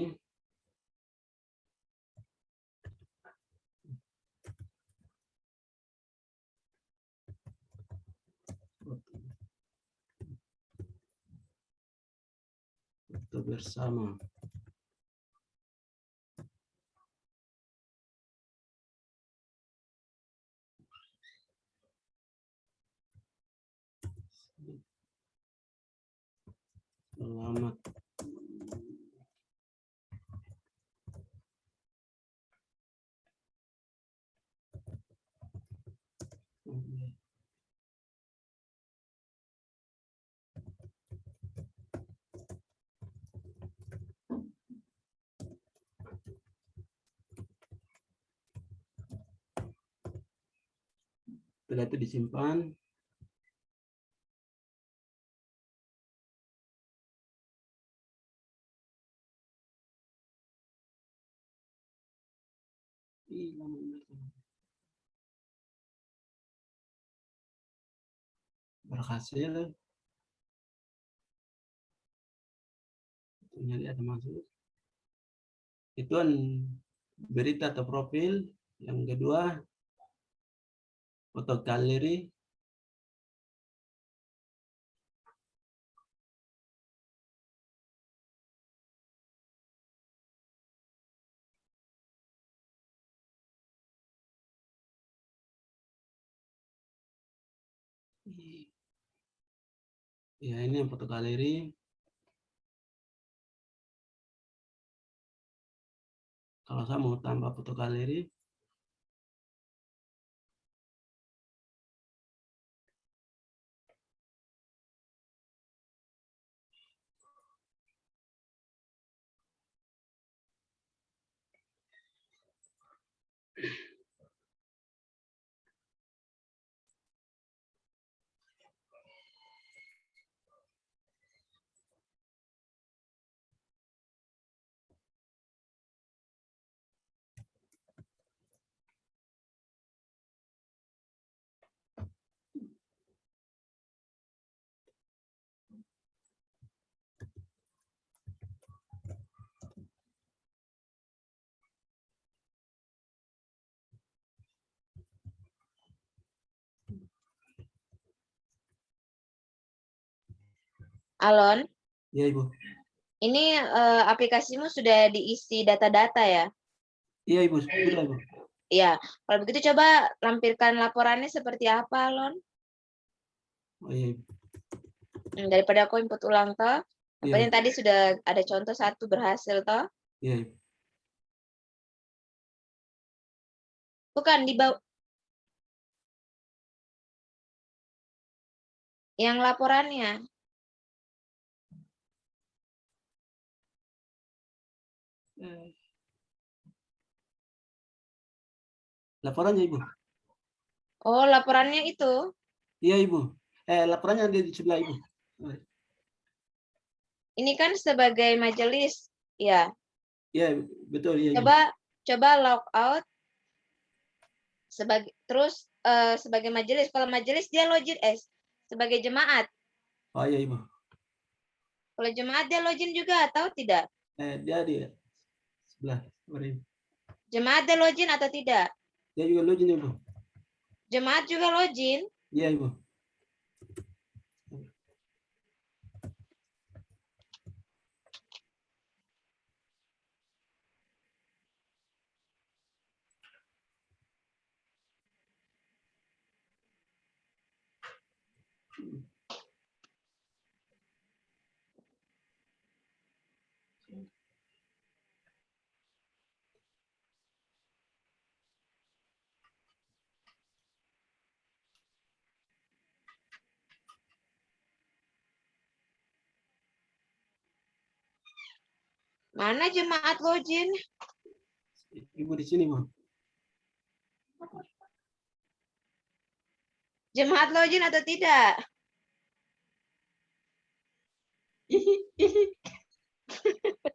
Foto bersama. Selamat setelah itu disimpan. Berhasil. Ini ada masuk. Itu berita atau profil. Yang kedua, foto galeri. Ya, ini yang foto galeri. Kalau saya mau tambah foto galeri, Alon, ya Ibu. ini aplikasimu sudah diisi data-data ya? Iya Ibu, sudah Ibu. Iya, kalau begitu coba lampirkan laporannya seperti apa, Alon? Oh iya Ibu. Daripada aku input ulang toh. Iya, Apanya tadi sudah ada contoh satu berhasil toh? iya Ibu. Bukan di bawah. Yang laporannya. Laporannya Ibu. Oh, laporannya itu. Iya Ibu. Laporannya ada di sebelah Ibu. Ini kan sebagai majelis. Ya. Iya, betul iya Ibu. Coba log out terus sebagai majelis. Kalau majelis dia login sebagai jemaat. Oh iya Ibu. Kalau jemaat dia login juga atau tidak? Dia di sebelah. Ibu. Jemaat dia login atau tidak? Dia juga login Ibu. Jemaat juga login. Iya Ibu. Mana jemaat login? Ibu di sini Ibu. Jemaat login atau tidak?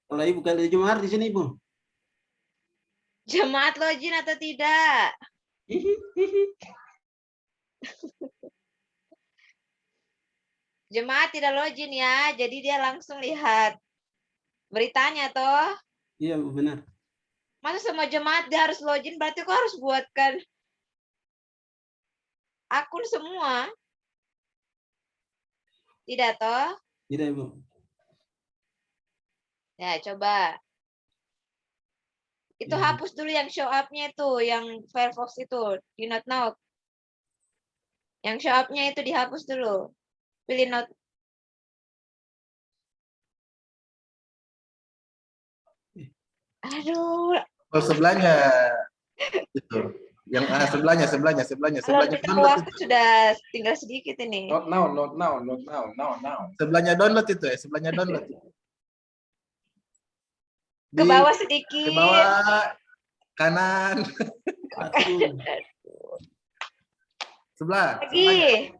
Kalau Ibu kali Jumar di sini Ibu. Jemaat login atau tidak? Jemaat tidak login ya, jadi dia langsung lihat beritanya toh. Iya Bu, benar. Masa semua jemaat dia harus login, berarti kok harus buatkan akun semua? Tidak toh? Tidak Ibu. Ya, coba. Itu Iya. hapus dulu yang show up-nya itu, yang Firefox itu, di not now. Yang show up-nya itu dihapus dulu. Pilih not. Aduh. Oh, sebelahnya. Itu. Yang sebelahnya. Kalau kita waktu sudah tinggal sedikit ini. Not now. Sebelahnya download itu ya, sebelahnya download. Ke bawah sedikit. Ke bawah kanan. Sebelah. Lagi. Sebelahnya.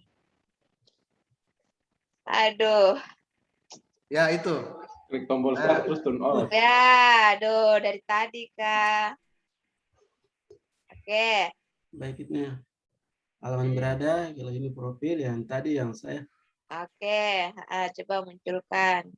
Aduh. Ya itu. Klik tombol start terus turn off. Ya, aduh dari tadi Kak. Oke. Baik itu halaman berada, kalau ini profil yang tadi yang saya. Oke, coba munculkan.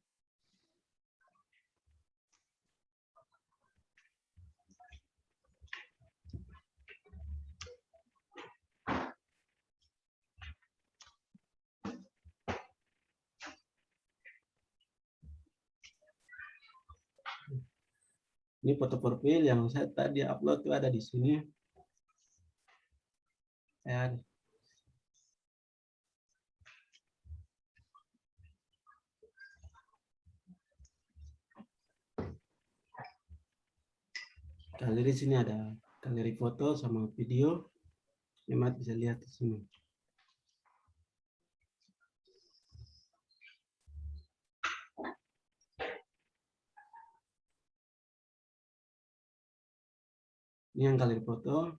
Ini foto profil yang saya tadi upload itu ada di sini. Ya. Galeri sini ada galeri foto sama video. Hemat bisa lihat di sini. Ini yang galeri foto.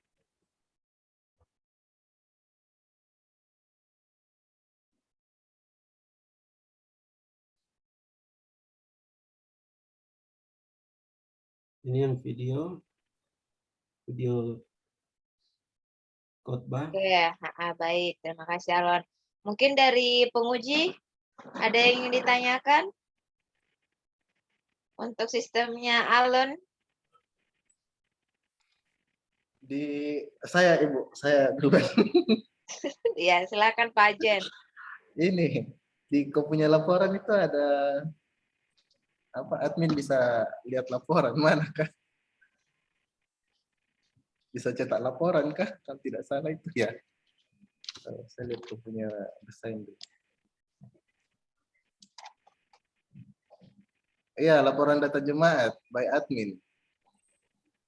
Ini yang video khotbah. Oke, baik. Terima kasih Alon. Mungkin dari penguji ada yang ingin ditanyakan untuk sistemnya Alon? Saya Ibu, saya duluan. Ya, silakan Pak Jen. Ini di kau punya laporan itu ada apa? Admin bisa lihat laporan mana kah? Bisa cetak laporan kah? Kalau tidak salah itu ya. Saya lihat kau punya desain. Iya, laporan data jemaat by admin.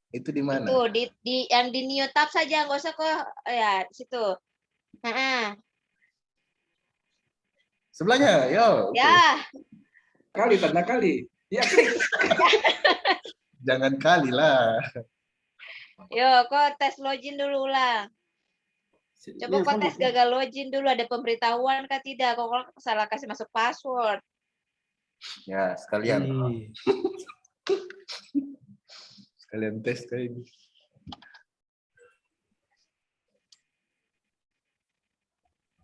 Itu di mana? Itu di yang di new tab saja, nggak usah kok ya situ. Sebelahnya, yo. Ya, Kali, tanda kali. Ya, Jangan kali lah. yuk kok tes login dulu ulang. Coba Ini kok apa, tes Bu? gagal login dulu, ada pemberitahuan kah tidak? Kok salah kasih masuk password. Ya, sekalian. Ih, Sekalian tes kayak ini.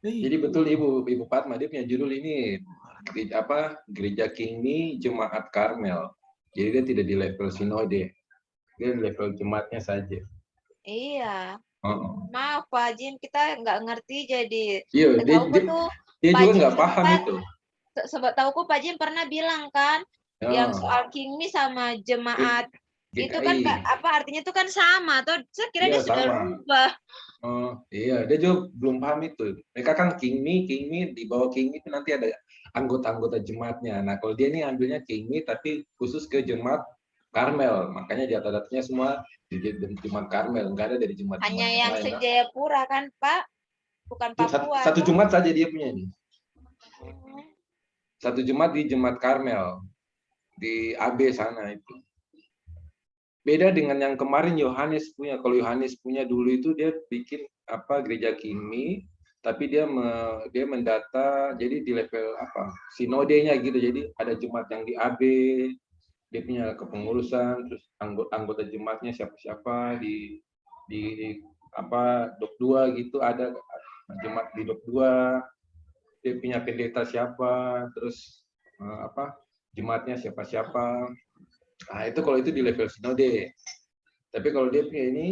jadi betul Ibu Fatma, dia punya judul ini Gereja Kingmi Jemaat Karmel. Jadi dia tidak di level sinode, dia di level jemaatnya saja. Iya. Oh. Maaf Pak Jim, kita nggak ngerti jadi. Iya, dia Pak juga Jim nggak paham sempat- itu. Sebab tahuku Pak Jim pernah bilang kan, Ya, yang soal Kingmi sama jemaat itu kan GKI. apa artinya itu kan sama. Atau saya kira Iya, dia sudah sama. rubah. Oh, iya, dia juga belum paham itu. Mereka kan Kingmi di bawah Kingmi itu nanti ada anggota-anggota jemaatnya. Nah, kalau dia ini ambilnya Kingmi tapi khusus ke jemaat Karmel, makanya data-datanya semua di jemaat Karmel, enggak ada dari jemaat Hanya yang lain. se-Jayapura kan Pak, bukan Papua. Satu toh? jemaat saja dia punya ini. Satu jemaat di jemaat Karmel di AB sana itu. Beda dengan yang kemarin Yohanes punya. Kalau Yohanes punya dulu itu dia bikin gereja Kingmi, tapi dia mendata jadi di level sinodenya gitu. Jadi ada jemaat yang di AB, dia punya kepengurusan, terus anggota jemaatnya siapa-siapa di Dok 2 gitu, ada jemaat di Dok 2, dia punya pendeta siapa, terus jemaatnya siapa-siapa. Nah, itu kalau itu di level sinode. Tapi kalau dia punya ini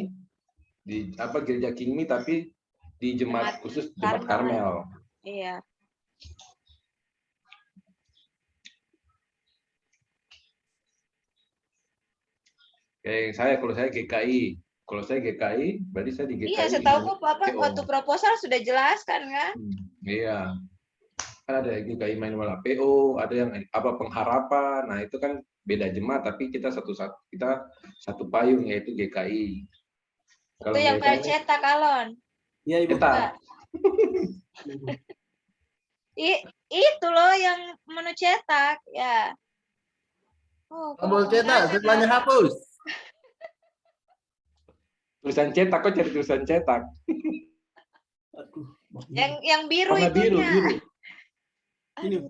di gereja Kingmi tapi di jemaat khusus jemaat Karmel. Iya. Kalau saya GKI. Kalau saya GKI, berarti saya di GKI. Iya, setahu Bapak waktu proposal sudah jelaskan kan? Iya. Kan ada GKI manual APO, ada yang pengharapan. Nah, itu kan beda jemaat tapi kita satu payung yaitu GKI. Itu yang kayak cetak Alon. iya Ibu. Cetak. Itu loh yang menu cetak ya. Tombol cetak, sebelahnya hapus. Tulisan cetak, kok cari tulisan cetak? Aduh, Yang biru warna itunya. biru. Ini. Aduh.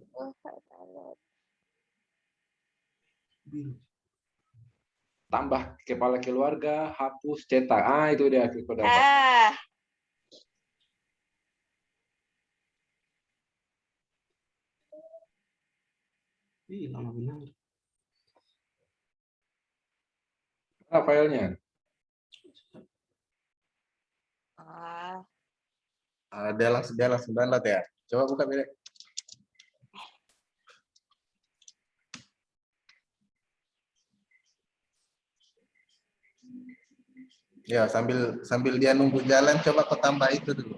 Tambah kepala keluarga, hapus, cetak. Itu dia kita dapat. Ih, lama benar. Mana filenya? Dia langsung download ya. Coba buka Bire. Ya, sambil dia nunggu jalan, coba kau tambah itu dulu.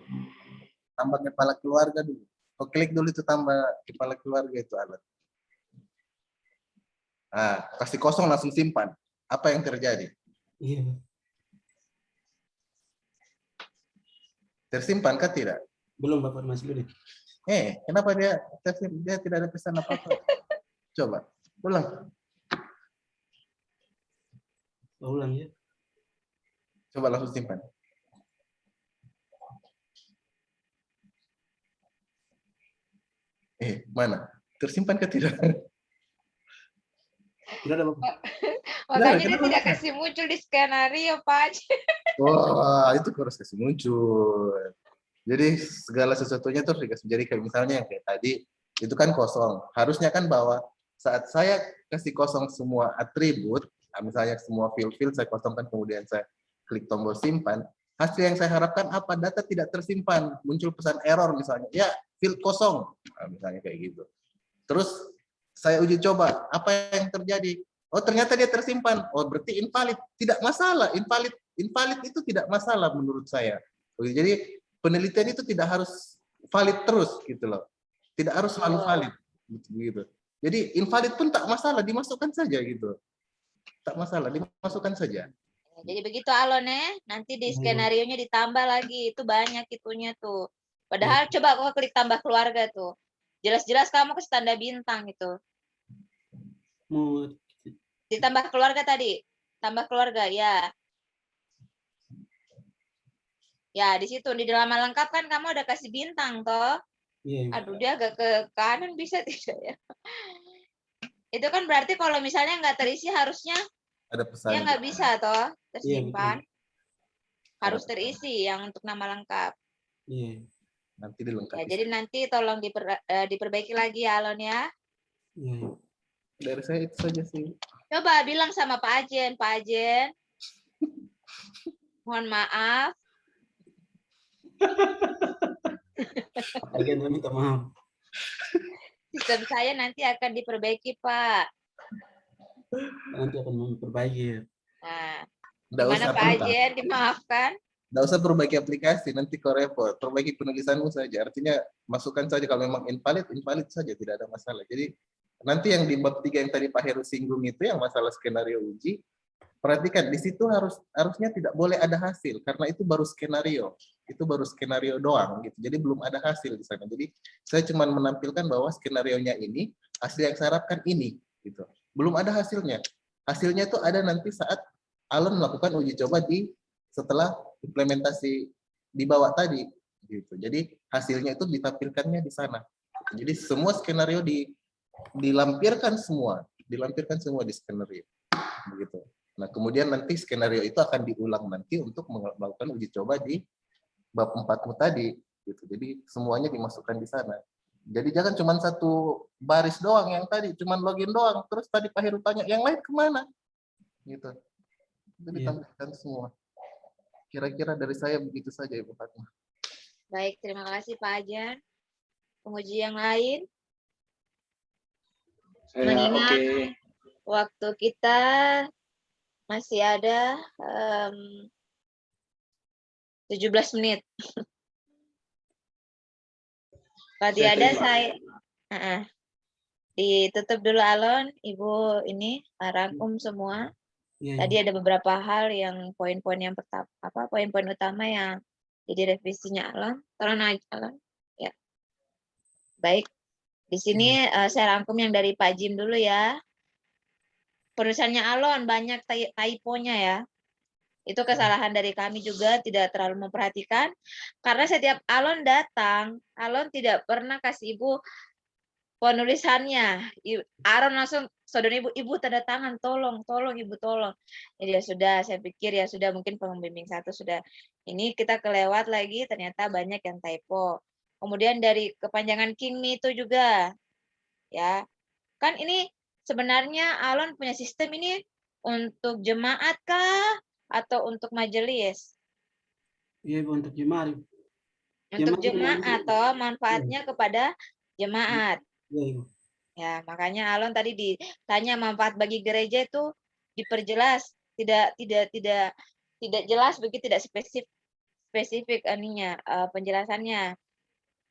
Tambah kepala keluarga dulu. Kau klik dulu itu tambah kepala keluarga itu alat. Ah, kasih kosong langsung simpan. Apa yang terjadi? Iya. Tersimpan kah tidak? Belum Bapak masih belum. Kenapa dia tidak ada pesan apa-apa? Coba, ulang. Ulang ya. Coba langsung simpan. Mana? Tersimpan ke tidak? Tidak ada Bapak. Makanya dia kenapa tidak bisa? kasih muncul di skenario, Pak. Wah, itu harus kasih muncul. Jadi segala sesuatunya tuh dikasih. Jadi kayak misalnya yang kayak tadi, itu kan kosong. Harusnya kan bahwa saat saya kasih kosong semua atribut, misalnya semua field saya kosongkan, kemudian saya klik tombol simpan, hasil yang saya harapkan apa? Data tidak tersimpan, muncul pesan error misalnya, ya field kosong, misalnya kayak gitu. Terus saya uji coba, apa yang terjadi? Oh ternyata dia tersimpan, oh berarti invalid, tidak masalah, invalid itu tidak masalah menurut saya. Jadi penelitian itu tidak harus valid terus gitu loh, tidak harus selalu valid gitu. Jadi invalid pun tak masalah, dimasukkan saja gitu, tak masalah, dimasukkan saja. Jadi begitu Alon ya, nanti di skenarionya ditambah lagi, itu banyak itunya tuh. Padahal coba kau klik tambah keluarga tuh. Jelas-jelas kamu kasih tanda bintang itu. Mau Ditambah keluarga tadi. Tambah keluarga, ya. Ya, di situ di halaman lengkap kan kamu ada kasih bintang toh. iya. Aduh, dia agak ke kanan bisa tidak ya? Itu kan berarti kalau misalnya nggak terisi harusnya Ada pesan. dia nggak bisa toh Iya, tersimpan. betul. Harus terisi yang untuk nama lengkap. Iya. Nanti dilengkapi. Ya, jadi nanti tolong diperbaiki lagi ya Alon ya. Iya. Dari saya itu saja sih. Coba bilang sama Pak Ajen, mohon maaf. Agen minta maaf. Sistem saya nanti akan diperbaiki, Pak. Nanti akan memperbaiki. Nah, Nggak gimana usah Pak Ajen, dimaafkan? Nggak usah perbaiki aplikasi, nanti kau repot. Perbaiki penulisanmu saja. Artinya masukkan saja kalau memang invalid saja, tidak ada masalah. Jadi nanti yang di bab 3 yang tadi Pak Heru singgung itu yang masalah skenario uji, perhatikan di situ harusnya tidak boleh ada hasil karena itu baru skenario. Itu baru skenario doang gitu. Jadi belum ada hasil di sana. Jadi saya cuma menampilkan bahwa skenarionya ini, hasil yang saya harapkan ini gitu. Belum ada hasilnya. Hasilnya itu ada nanti saat Alon melakukan uji coba setelah implementasi di bawah tadi gitu. Jadi hasilnya itu ditampilkannya di sana. Jadi semua skenario dilampirkan semua di skenario begitu. Nah, kemudian nanti skenario itu akan diulang nanti untuk melakukan uji coba di bab 4 tadi gitu. Jadi semuanya dimasukkan di sana. Jadi jangan cuma satu baris doang yang tadi, cuma login doang. Terus tadi Pak Heru tanya, yang lain kemana? Gitu. Itu ditampilkan semua. Kira-kira dari saya begitu saja, Ibu Fatma. Baik, terima kasih Pak Ajen. Penguji yang lain? Mengingat waktu kita masih ada 17 menit. Kalau tidak ada saya ditutup dulu Alon, Ibu ini rangkum semua. Tadi ada beberapa hal yang poin-poin yang pertama, poin-poin utama yang jadi revisinya Alon. Tolong naik Alon. Ya. Baik. Di sini saya rangkum yang dari Pak Jim dulu ya. Penulisannya Alon banyak typonya ya. Itu kesalahan dari kami juga, tidak terlalu memperhatikan. Karena setiap Alon datang, Alon tidak pernah kasih Ibu penulisannya. Alon langsung, saudara Ibu tanda tangan, tolong Ibu, tolong. Ya sudah, saya pikir ya sudah, mungkin pembimbing 1 sudah. Ini kita kelewat lagi, ternyata banyak yang typo. Kemudian dari kepanjangan King Me itu juga. Ya, kan ini sebenarnya Alon punya sistem ini untuk jemaat kah atau untuk majelis? Iya, untuk jemaat. Untuk jemaat atau manfaatnya kepada jemaat. Iya. Ya, makanya Alon tadi ditanya manfaat bagi gereja itu diperjelas, tidak tidak jelas begitu, tidak spesifik ininya penjelasannya.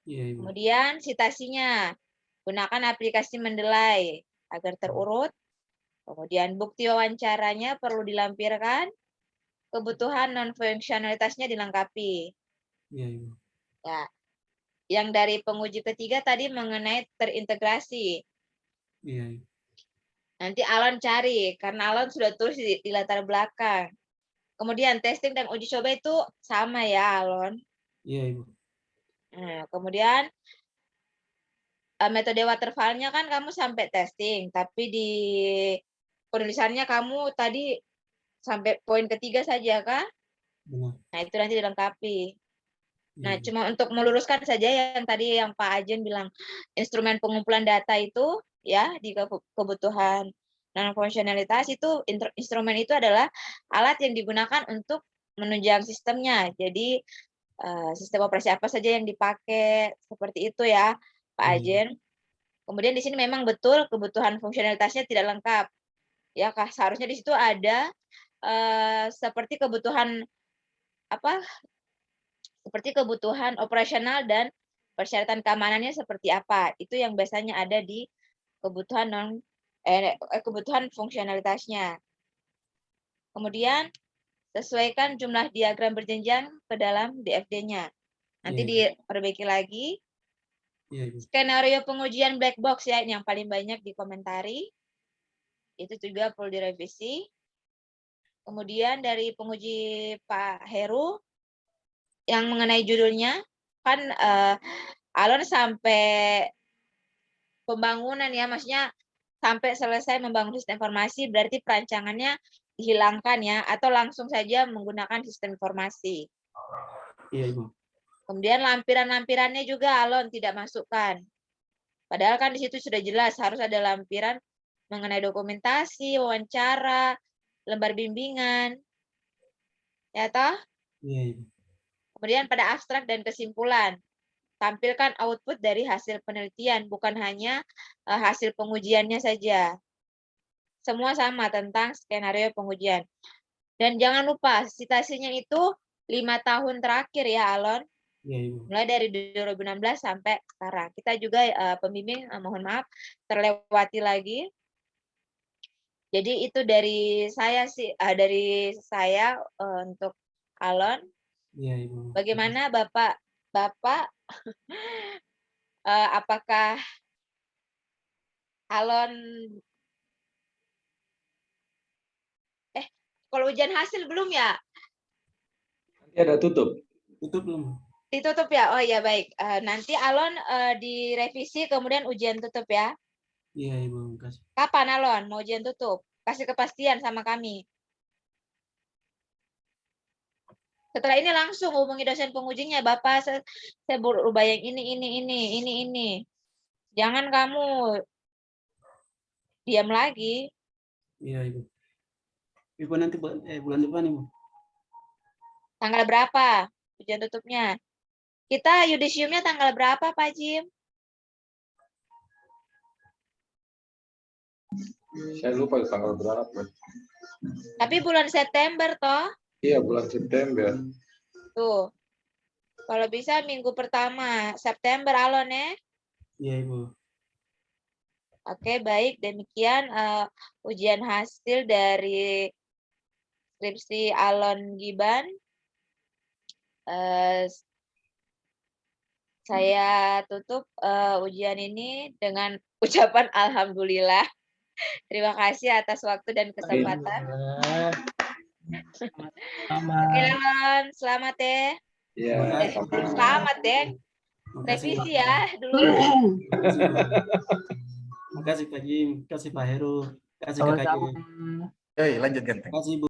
Iya, Ibu. Kemudian citasinya, gunakan aplikasi Mendeley agar terurut. Kemudian bukti wawancaranya perlu dilampirkan. Kebutuhan non-fungsionalitasnya dilengkapi. Iya, Ibu. Ya. Yang dari penguji ketiga tadi mengenai terintegrasi. Iya, Ibu. Nanti Alon cari, karena Alon sudah tulis di latar belakang. Kemudian testing dan uji coba itu sama ya, Alon. Iya, Ibu. Nah, kemudian metode waterfall-nya kan kamu sampai testing, tapi di penulisannya kamu tadi sampai poin ketiga saja, kah? Benar. Nah, itu nanti dilengkapi. Iya, Nah, Ibu. cuma untuk meluruskan saja yang tadi yang Pak Ajen bilang, instrumen pengumpulan data itu ya di kebutuhan non-fungsionalitas itu, instrumen itu adalah alat yang digunakan untuk menunjang sistemnya. Jadi sistem operasi apa saja yang dipakai, seperti itu ya Pak Ajen. Kemudian di sini memang betul kebutuhan fungsionalitasnya tidak lengkap. Ya, seharusnya di situ ada seperti kebutuhan seperti kebutuhan operasional dan persyaratan keamanannya seperti apa. Itu yang biasanya ada di kebutuhan kebutuhan fungsionalitasnya. Kemudian sesuaikan jumlah diagram berjenjang ke dalam DFD-nya. Nanti diperbaiki lagi. Iya, Ibu. Skenario pengujian black box ya, yang paling banyak dikomentari. Itu juga perlu direvisi. Kemudian dari penguji Pak Heru, yang mengenai judulnya, kan Alon sampai pembangunan ya, maksudnya sampai selesai membangun sistem informasi, berarti perancangannya dihilangkan ya, atau langsung saja menggunakan sistem informasi. Iya, Ibu. Kemudian lampiran-lampirannya juga Alon tidak masukkan. Padahal kan di situ sudah jelas harus ada lampiran mengenai dokumentasi, wawancara, lembar bimbingan. Ya toh? Iya, Ibu. Kemudian pada abstrak dan kesimpulan, tampilkan output dari hasil penelitian, bukan hanya hasil pengujiannya saja. Semua sama tentang skenario pengujian. Dan jangan lupa, citasinya itu 5 tahun terakhir ya, Alon. Iya, Ibu. Mulai dari 2016 sampai sekarang. Kita juga pembimbing, mohon maaf, terlewati lagi. Jadi itu dari saya sih, untuk Alon. Iya, Ibu. Bagaimana Bapak apakah Alon kalau ujian hasil belum ya? Nanti ada tutup. Tutup belum? Ditutup ya? Oh ya baik. Nanti Alon direvisi kemudian ujian tutup ya. Iya, Ibu. Kasih. Kapan Alon mau ujian tutup? Kasih kepastian sama kami. Setelah ini langsung hubungi dosen pengujinya, Bapak saya berubah yang ini. Jangan kamu diam lagi. Iya, Ibu. Ibu nanti bulan depan, Ibu. Tanggal berapa ujian tutupnya? Kita yudisiumnya tanggal berapa, Pak Jim? Saya lupa tanggal berapa. Tapi bulan September toh? Iya, bulan September. Tuh. Kalau bisa minggu pertama September Alon ya. Iya, Ibu. Oke, baik. Demikian ujian hasil dari skripsi Alon Giban. Saya tutup ujian ini dengan ucapan alhamdulillah. Terima kasih atas waktu dan kesempatan. Oke, Alon, selamat ya. Iya. Selamat deh. Makasih, Revisi Ibu. ya dulu. Makasih Pak Jim, kasih Pak Heru, kasih Kakak. Lanjut Genteng. Kasih Ibu.